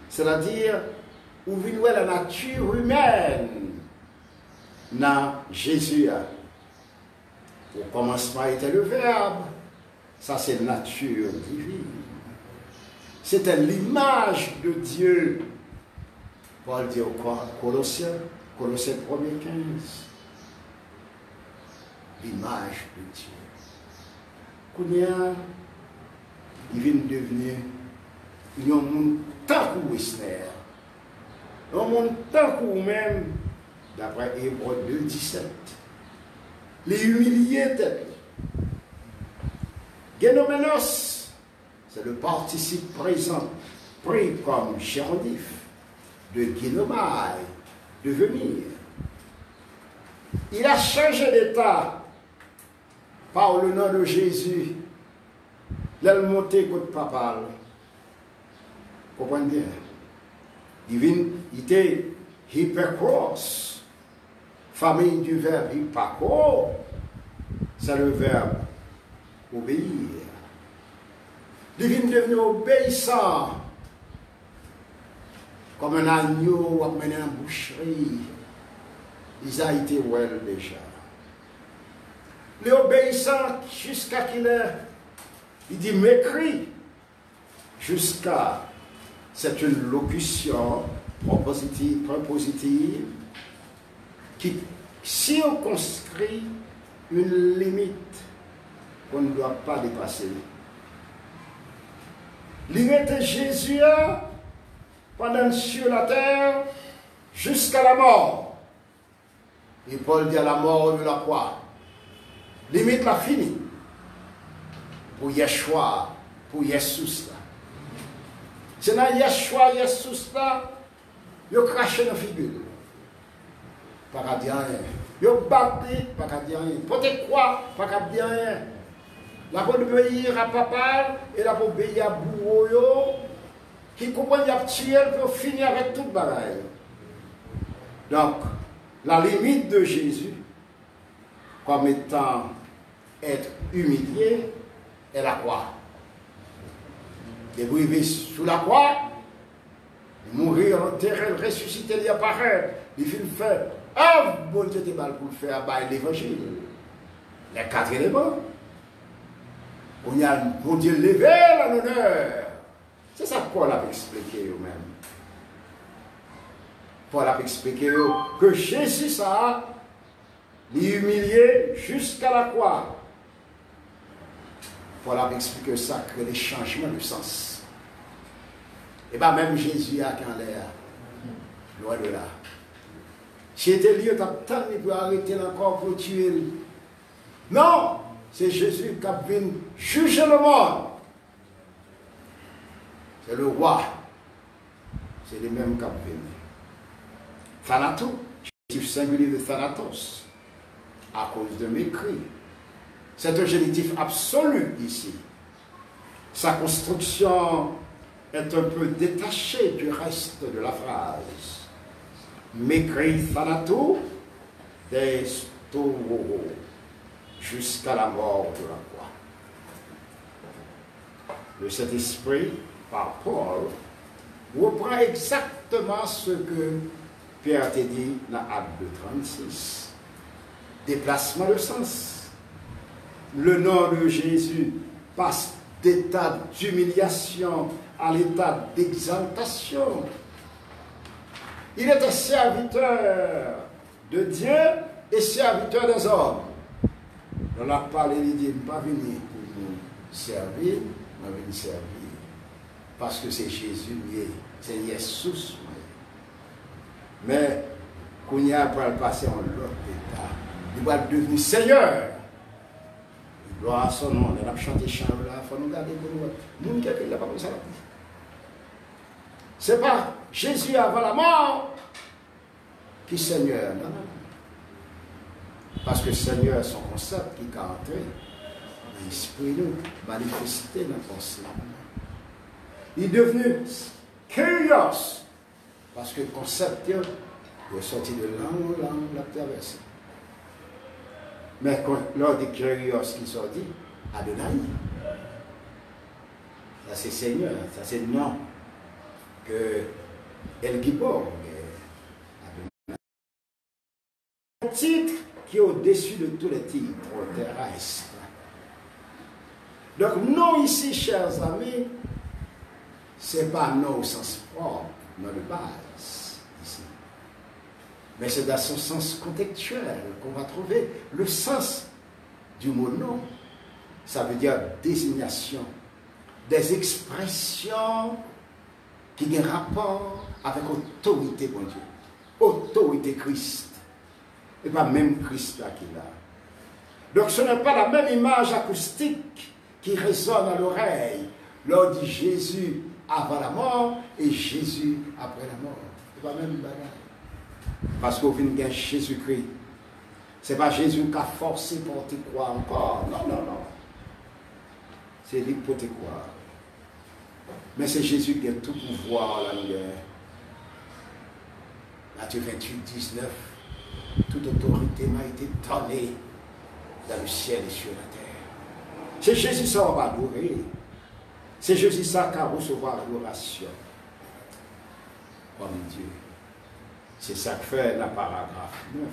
C'est-à-dire, où vient la nature humaine dans Jésus. Au commencement était le Verbe. Ça, c'est la nature divine. C'était l'image de Dieu. Paul dit au Colossiens 1er 15. L'image de Dieu. Kounia, il vient devenir un monde tant que Wessner. Un monde tant que même, d'après Hébreux 2,17. Les humiliés tête. Genomenos, c'est le participe présent, pris comme gérondif, de genomai, devenir. Il a changé d'état par le nom de Jésus. L'aile montée contre papa. Comprenez bien. Il était hypercross. Famille du verbe hypercross. C'est le verbe obéir. Il vient devenir obéissant. Comme un agneau amené en boucherie. Ils ont été well déjà. L'obéissant jusqu'à qu'il ait, il dit m'écrit, jusqu'à, c'est une locution propositive qui circonscrit une limite qu'on ne doit pas dépasser. Limite Jésus pendant sur la terre jusqu'à la mort. Et Paul dit à la mort de la croix. Limite la fini. Pour Yeshua, pour Yesus là. C'est dans Yeshua, Yesus là, il a craché dans la figure. Pas qu'à dire rien. Il a battu, pas qu'à dire rien. Peut-être quoi, pas qu'à dire rien. La pour obéir à papa et la pour obéir à bourreau, qui comprend qu'il y a tué pour finir avec toute bagaille. Donc, la limite de Jésus, comme étant être humilié, est la croix. Et vous vivez sous la croix, mourir, enterrer, ressusciter, il apparaît, il fait le faire. Ah, bon Dieu, t'es mal pour le faire, bah, l'évangile. Les 4 éléments. On y a, bon Dieu, levé en honneur. C'est ça que Paul a expliqué eux-mêmes. Paul a expliqué que Jésus a humilié jusqu'à la croix. Paul a expliqué ça, que des changements de sens. Et bien même Jésus a qu'en l'air, loin de là. Si c'était lieu, t'as tant de pour arrêter encore pour tuer. Non, c'est Jésus qui a venu juger le monde. C'est le roi. C'est les mêmes qui ont venu. Thanatos, génitif singulier de Thanatos, à cause de mes cris. C'est un génitif absolu ici. Sa construction est un peu détachée du reste de la phrase. Mes cris Thanatos, des storo, jusqu'à la mort de la croix. Le Saint-Esprit, par Paul, reprend exactement ce que Pierre t'a dit dans Acte 36. Déplacement de sens. Le nom de Jésus passe d'état d'humiliation à l'état d'exaltation. Il était serviteur de Dieu et serviteur des hommes. On a parlé, il dit, pas venir pour nous servir, mais venir servir. Parce que c'est Jésus, c'est Jésus. Mais, quand il va passer en l'autre état, il va devenir Seigneur. Gloire à son nom, on a chanté chant là, il faut nous garder pour nous. Nous, quelqu'un n'a pas comme ça. Ce n'est pas Jésus avant la mort qui est Seigneur. Non, non. Parce que Seigneur, son concept qui est entré, l'esprit nous manifesté dans le concept. Il est devenu curieux. Parce que le concept, il est sorti de langue en langue, la traversée. Mais lors des curieux qui sont dit, Adonai, ça c'est Seigneur, ça c'est le nom que El Gibor, un titre qui est au-dessus de tous les titres terrestres. Donc, non ici, chers amis, ce n'est pas non au sens propre, non de base, ici. Mais c'est dans son sens contextuel qu'on va trouver le sens du mot non. ça veut dire désignation, des expressions qui ont un rapport avec autorité, bon Dieu. Autorité Christ. Et pas même Christ là qui est là. Donc ce n'est pas la même image acoustique qui résonne à l'oreille lors dit Jésus avant la mort et Jésus après la mort. C'est pas la même bagarre. Parce qu'au fin de Jésus-Christ, c'est pas Jésus qui a forcé pour te croire encore. Non, non, non. C'est lui pour te croire. Mais c'est Jésus qui a tout pouvoir là, Matthieu 28, 19. Toute autorité m'a été donnée dans le ciel et sur la terre. C'est Jésus ça on va adorer. C'est Jésus ça qui va recevoir l'adoration. Comme Dieu. C'est ça que fait la paragraphe 9.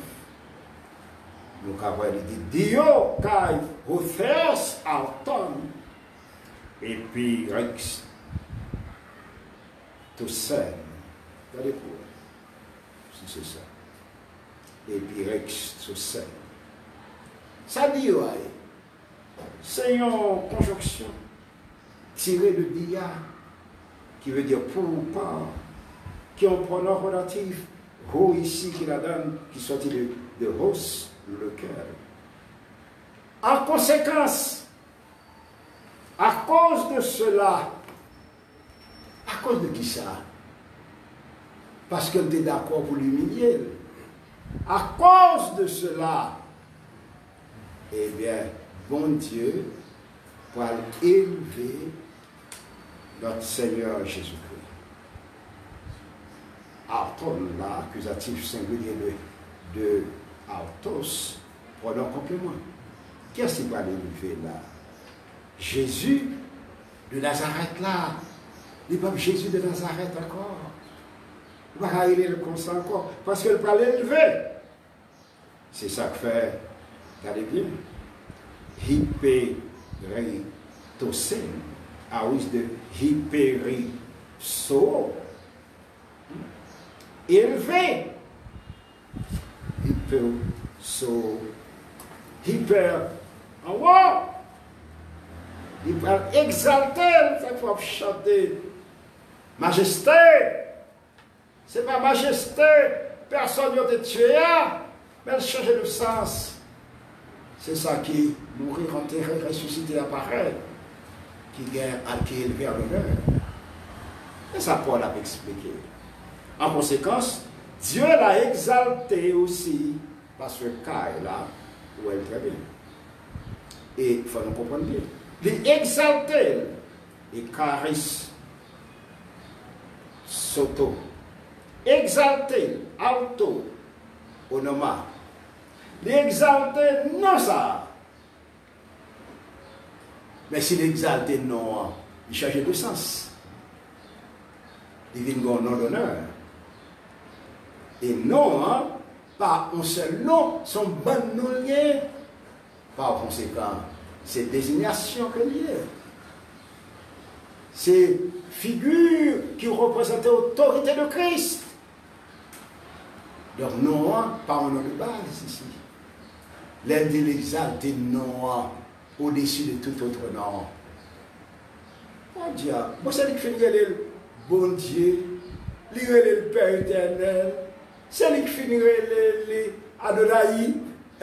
Nous avons dit Dio kai hotheos auton et puis rex to sen. Regardez pour si c'est ça. Et puis rex to sen. Ça dit ouais. C'est une conjonction tirée de dia qui veut dire pour ou pas, qui ont un pronom relatif, ho ici qui la donne, qui sortit de hos, lequel. En conséquence, à cause de cela, à cause de qui ça? Parce qu'elle était d'accord pour l'humilier. À cause de cela, eh bien, bon Dieu, pour élever notre Seigneur Jésus-Christ. Arton, l'accusatif singulier de Artos, pronom complément. Qu'est-ce qui va l'élever là? Jésus de Nazareth là. Il n'est pas Jésus de Nazareth encore. Il va élever le consent encore. Parce qu'il va l'élever. C'est ça que fait, regardez bien, hyperitosen, à cause de hyperiso, élevé, hyper, en haut, il va exalter, ça faut chanter, majesté, c'est pas majesté, personne n'a été tué, mais changer de sens. C'est ça qui mourir, enterré, ressuscité, apparaît, qui gagne à qui est élevé à l'honneur. Et ça, Paul a expliqué. En conséquence, Dieu l'a exalté aussi, parce que K est là, où elle est très bien. Et il faut nous comprendre bien. Il exalté, et charis, soto, exalté, auto, onoma. L'exalté, non ça. Mais si l'exalté, non, il change de sens. Il vient d'un nom d'honneur. Et non, hein, pas un seul nom, son bon nom lié. Par conséquent, c'est désignation que lié. C'est figure qui représente l'autorité de Christ. Donc non, hein, pas un nom de base ici. L'aide de l'exalté non au-dessus de tout autre nom. Mon Dieu, moi c'est lui qui fait le bon Dieu, lui le Père éternel, c'est lui qui finit le Adonai,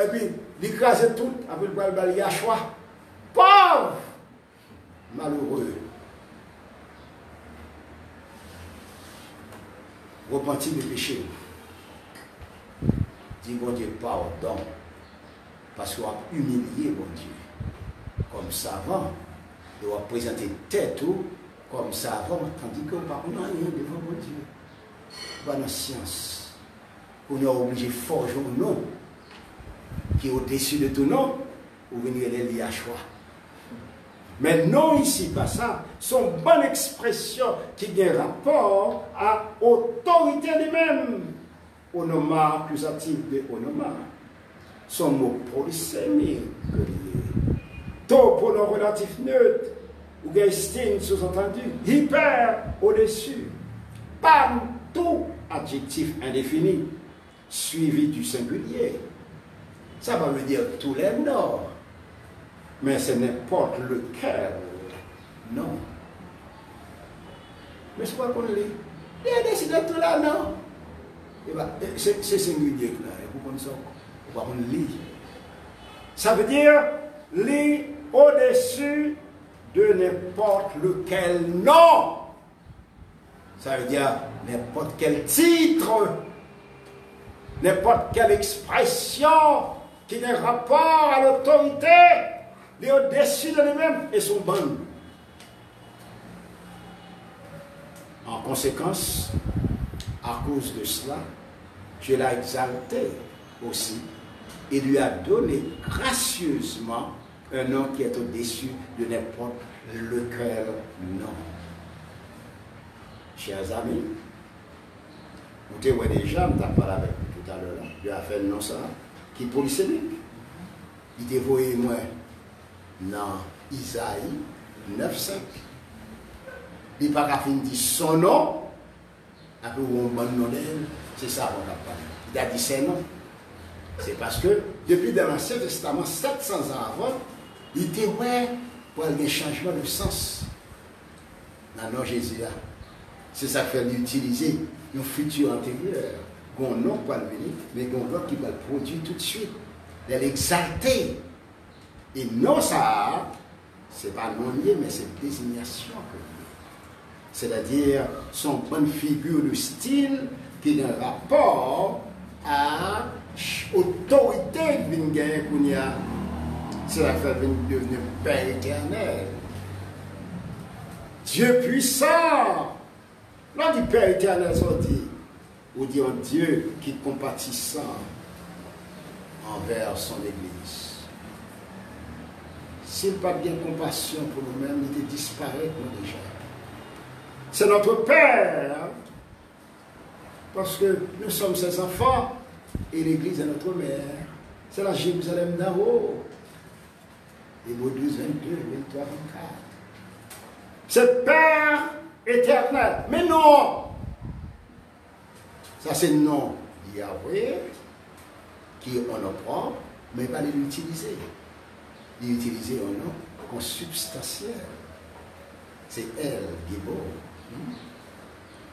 et puis l'écraser tout, après le bal Yahshua. Pauvre, malheureux. Repentir des péchés. Dis bon Dieu, pardon. Parce qu'on a humilié mon Dieu. Comme savant, il doit présenter tête comme savant, tandis qu'on n'a rien devant mon Dieu. Pas dans la science. On est obligé de forger un nom qui est au-dessus de tout nom, ou venir les Yahshua. Mais non, ici, pas ça. Sont bonne expression qui a un rapport à l'autorité lui-même. Onoma, accusatif de onoma. Son mot polysémique. To pronom relatif neutre, ou gaistine sous-entendu, hyper au-dessus. Pam, tout adjectif indéfini, suivi du singulier. Ça va me dire tous les noms. mais c'est n'importe lequel. Non. Mais c'est quoi qu'on lit? Il a décidé de tout là, non? C'est singulier là, et pour qu'on ça, on lit. Ça veut dire lit au-dessus de n'importe lequel nom. Ça veut dire n'importe quel titre, n'importe quelle expression qui a rapport à l'autorité, est au-dessus de lui-même et son bon. En conséquence, à cause de cela, Dieu l'a exalté aussi et lui a donné gracieusement un nom qui est au-dessus de n'importe lequel nom. Chers amis, vous te voyez déjà, je t'ai parlé avec vous tout à l'heure, Dieu a fait le nom ça, qui est polysémique. Il te voyait moi dans Isaïe 9,5. Il n'a pas dit son nom, après on bon nom d'elle, c'est ça qu'on a parlé. Il a dit ses noms. C'est parce que depuis dans l'Ancien Testament, 700 ans avant, il était ouais pour un changement de sens dans le nom Jésus. C'est ça qu'il fallait utiliser un futur antérieur, un nom pour le venir, mais un autre qui va le produire tout de suite. L'exalter. Et non, ça, c'est pas non lié, mais c'est une désignation. C'est-à-dire son bonne figure de style qui a un rapport à l'autorité d'une guerre qu'on y a. C'est la fait devenir Père éternel. Dieu puissant. Là, du Père éternel, on dit un Dieu qui est compatissant envers son Église. S'il n'a pas bien compassion pour nous-mêmes, il disparaît nous déjà. C'est notre Père, parce que nous sommes ses enfants et l'Église est notre mère. C'est la Jérusalem d'en haut. Hébreux 12, 22, 23, 24. C'est Père éternel. Mais non! Ça, c'est le nom Yahweh qui est en nom propre, mais il va l'utiliser. Il utilise un nom consubstantiel. C'est elle, Gibor.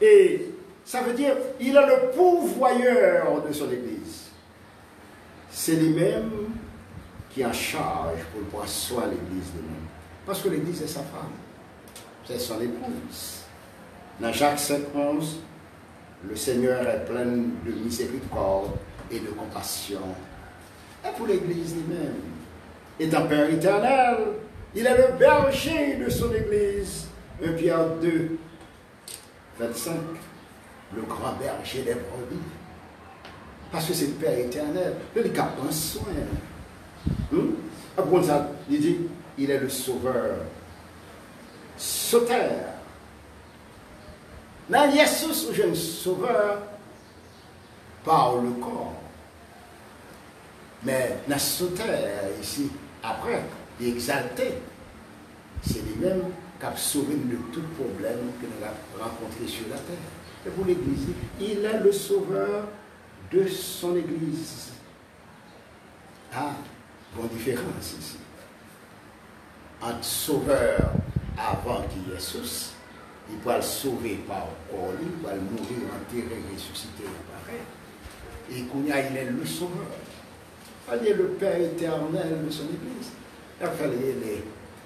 Et ça veut dire il est le pourvoyeur de son Église. C'est lui-même qui est en charge pour prendre soin de l'Église de lui. Parce que l'Église est sa femme. C'est son épouse. Dans Jacques 5,11, le Seigneur est plein de miséricorde et de compassion. Et pour l'Église lui-même, étant Père éternel, il est le berger de son Église. 1 Pierre 2, 25, le grand berger des brebis. Parce que c'est le Père éternel, il prend soin. Après ça, il dit, il est le sauveur. Sauteur. Dans Jésus, je suis sauveur par le corps. Mais dans sauteur, ici, après, il est exalté. C'est lui-même qui a sauvé de tout problème que nous avons rencontré sur la terre. Et pour l'Église, il est le sauveur de son Église. Ah, bonne différence ici. Entre sauveur avant qu'il y ait Jésus, il peut le sauver par corps, il peut le mourir, enterrer, ressusciter, pareil. Et qu'il il est le sauveur. Il est le Père éternel de son Église. Il fallait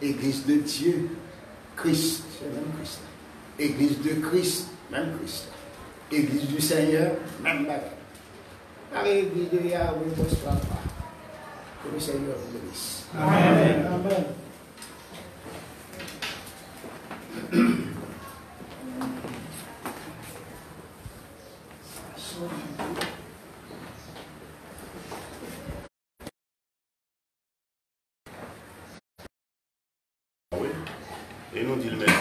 l'Église de Dieu, Christ, c'est même Christ. Église de Christ, même Christ. Église du Seigneur, même bagarre. La Église de Yahweh ne se pas. Que le Seigneur vous bénisse. Amen. Amen. Et nous disons merci,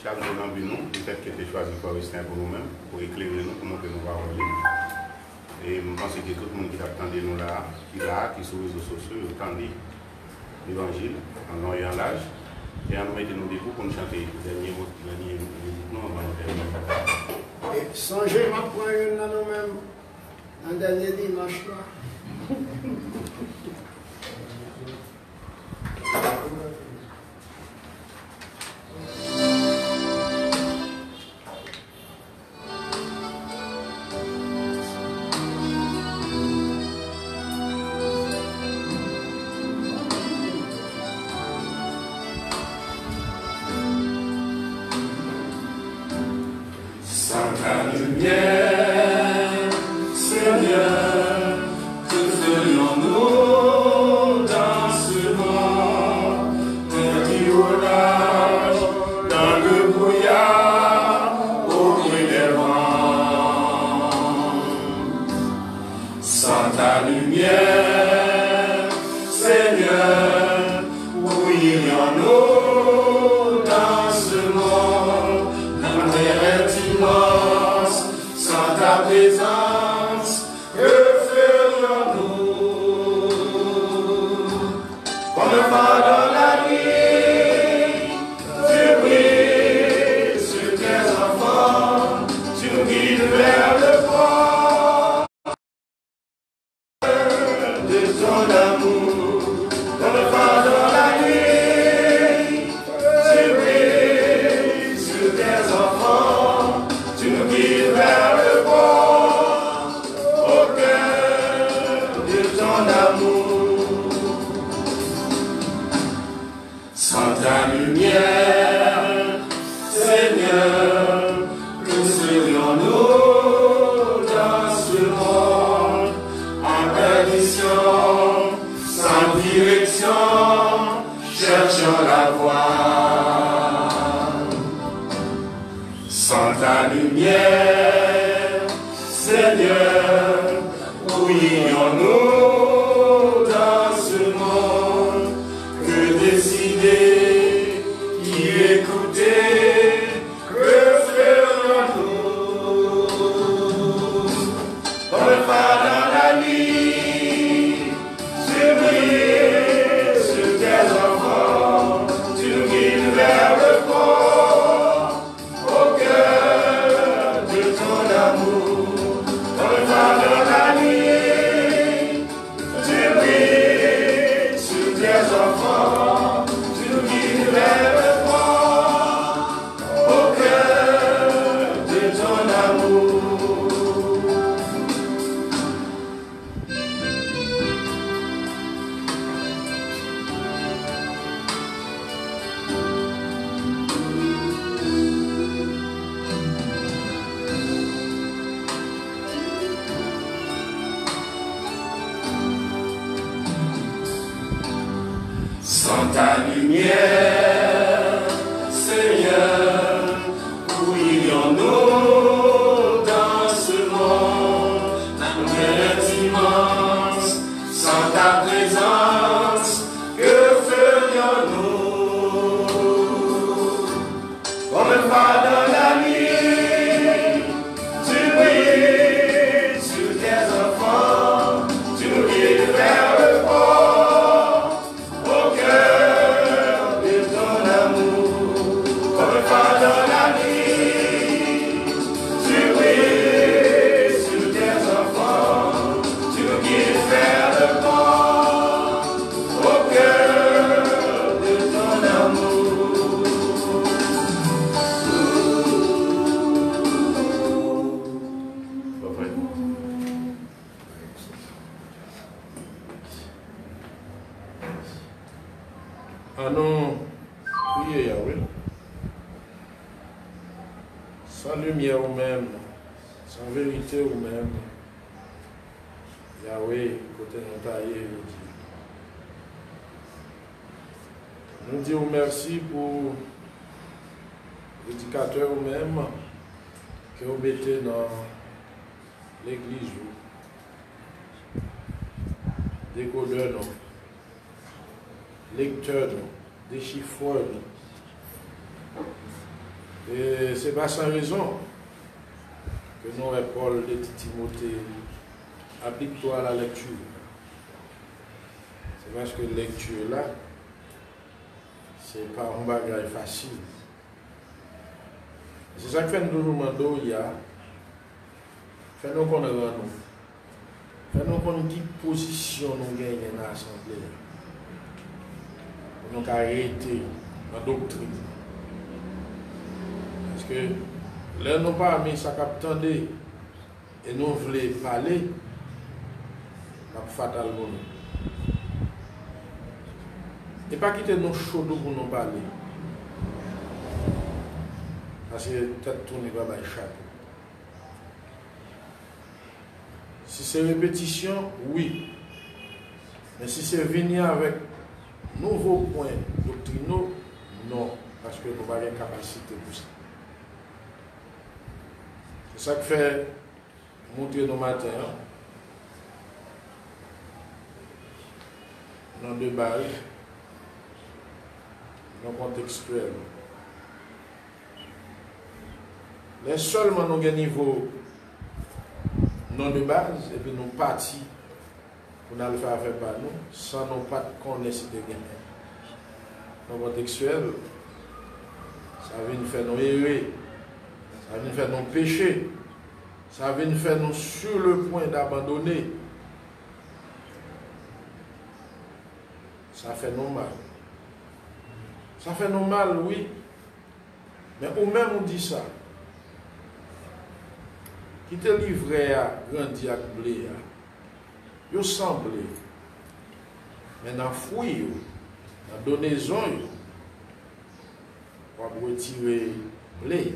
chaque jour dans nous, du fait que tu as choisi pour nous-mêmes, pour éclairer nous, pour montrer nos paroles. Et je pense que tout le monde qui attendait nous là, qui est là, qui est sur les réseaux sociaux, attendait l'évangile en long et en large. Et à nous mettre nos défauts pour nous chanter le dernier mot avant nous terminer. Et songez ma poigne dans nous-mêmes, un dernier dimanche là. ta lumière, Seigneur, que ferions-nous dans ce monde? Un orage, dans le brouillard, au bruit des vents. Sans ta lumière, Seigneur, où irions-nous dans ce monde? La terre est immense, sans ta présence, que ferions-nous? Comme le vent dans la nuit, tu brilles sur tes enfants, tu nous guides vers le port de ton amour. Comme le vent dans la nuit, tu brilles sur tes enfants, tu nous guides vers le port, au cœur de ton amour. Sans ta lumière, Seigneur, que serions-nous dans ce monde en perdition, sans direction, cherchant la voie? Sans ta lumière, Seigneur, où irions-nous dans ce monde? Que décider, qui écouter, que ferions-nous? Comme le phare dans la nuit, tu brilles sur tes enfants, tu nous guides vers le port, au cœur de ton amour. Comme le phare dans la nuit, tu brilles sur tes enfants, tu nous guides vers le port, au cœur de ton amour. Sans ta lumière, Seigneur, où irions-nous dans ce monde? La terre est immense, sans ta présence, que ferions-nous? Comme le phare dans la nuit, tu brilles sur tes enfants, tu nous guides vers le port, au cœur de ton amour. Comme le phare dans la nuit, tu brilles sur tes enfants, tu nous guides vers le port, au cœur de ton amour. Pas vrai. Allons prier Yahweh. Sans lumière ou même, sans vérité ou même, Yahweh, côté nous taillé, nous disons merci pour l'éducateur ou même que vous mettez dans l'église, décodeur, non, lecteur, non, déchiffreur. Non. Et c'est pas sans raison que nous, Paul de Timothée, applique-toi à la lecture. C'est parce que la lecture là, c'est pas un bagage facile. C'est ça que fait nous demander, il y a, fait nous connaître nous. Fait nous connaître quelle position nous gagnons dans l'Assemblée. Nous avons arrêté la doctrine. Parce que là, nous pas mis ça qu'attendre et nous voulons parler, c'est fatal pour nous. Et pas quitter nos chauds pour nous parler. Parce que tête tournée va échapper. Si c'est répétition, oui. Mais si c'est venir avec nouveaux points doctrinaux, non. Parce que nous n'avons pas de capacité pour ça. C'est ça que fait montrer nos matins. Dans deux balles, non contextuel. Les seulement nous avons un niveau non de base, et puis nous partis pour nous le faire par nous, sans nous pas connaître si de gagner. Non contextuel, ça vient nous faire nous errer, ça vient nous faire nous pécher, ça vient nous faire nous sur le point d'abandonner. Ça fait nous mal. Ça fait nous mal, oui. Mais ou même on dit ça. Qui te livré à grandir à blé, il semble. Mais dans le fouille, dans la donaison, on va retirer le blé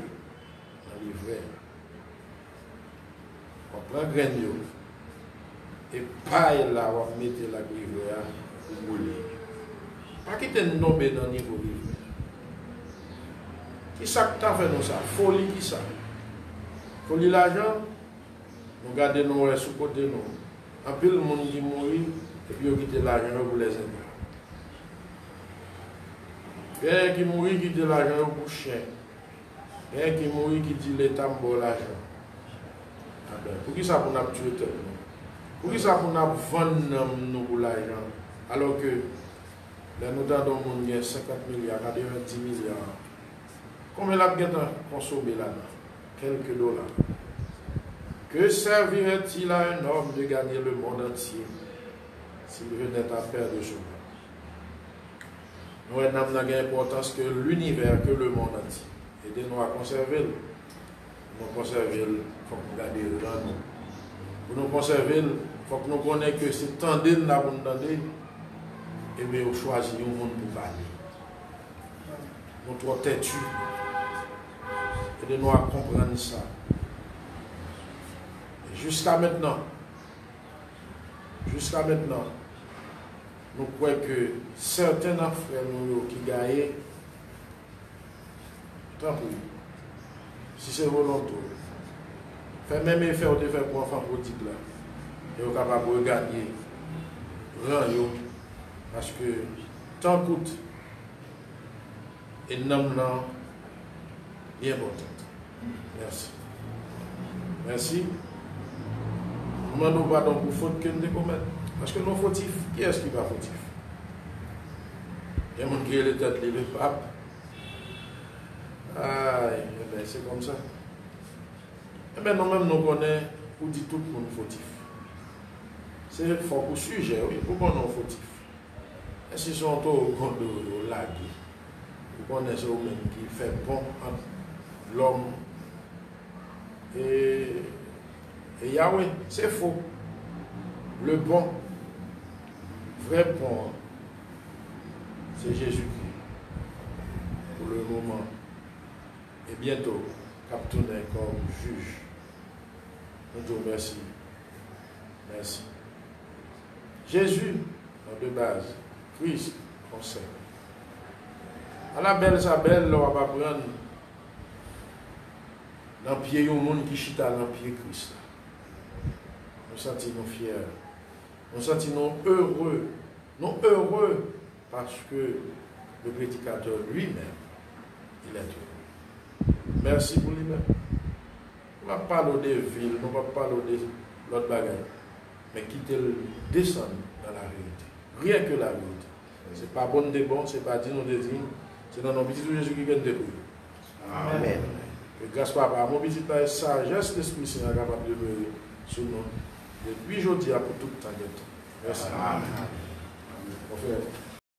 dans le livret. On prend grain et paille là, on va mettre la livret pour rouler. Pas qui te nommé dans le niveau livret. Qui ça que tu as fait nous ça? Folie qui ça? Folie l'argent, nous gardons nos sous côté nous. En plus, le monde qui mourit, et puis on quitte l'argent pour les aider. Quelqu'un qui mourit qui dit l'argent pour chien. Quelqu'un qui mourit qui dit l'État me l'argent. Pour qui ça pour nous tuer tout? Pour qui ça pour nous vendre nous pour l'argent? Alors que là, nous avons un monde qui a 50 milliards, 90 milliards. Combien la bien consommé là-dedans? Quelques dollars. Que servirait-il à un homme de gagner le monde entier s'il venait à perdre de son monde? Nous avons une importance que l'univers, que le monde entier. Aidez-nous à conserver. Pour nous conserver, il faut que nous gardions dans nous. Pour nous conserver, il faut que nous connaissions que c'est tendé de nous entendre. Et bien, on choisit un monde pour parler. Nous trop têtus. Aidez-nous à comprendre ça. Jusqu'à maintenant, nous croyons que certains frères nous qui gagnent, tant pis, si c'est volontaire, fait même effet de faire pour enfants prodigue là, et vous êtes capable de gagner, parce que tant coûte, et non, bien important. Merci. Merci. Nous ne demandons pas donc pour faute que nous commettons. Parce que nous fautifs, qui est-ce qui va fautif? Il y a des gens qui ont les têtes, le pape. Aïe, ben c'est comme ça. Et bien nous-mêmes nous connaissons pour dire tout pour nous fautifs. C'est fort pour sujet, oui, pour qu'on nous fautifs. Et si sont au compte de lague, vous connaissez eux-mêmes qui fait bon entre l'homme et Yahweh, c'est faux. Le bon, vrai bon, c'est Jésus-Christ. Pour le moment. Et bientôt, captourner comme juge. Nous disons merci. Merci. Jésus, dans de base, Christ, conseil. À la belle Isabelle, on va prendre dans le pied, il y a un monde qui chita dans le pied Christ. Nous sentons fiers. Nous sentons heureux. Non heureux parce que le prédicateur lui-même, il est heureux. Merci pour lui-même. On ne va pas parler des villes, on ne va pas parler de l'autre bagaille. Mais quitter le descendre dans la vérité. Rien que la vérité. Ce n'est pas bon de bon, ce n'est pas digne de digne. C'est dans nos petits Jésus qui vient de débrouiller. Amen. Que grâce à mon petit taille, sagesse l'Esprit Saint est capable de demeurer sur nous. Depuis aujourd'hui, pour tout le temps. Merci. Amen.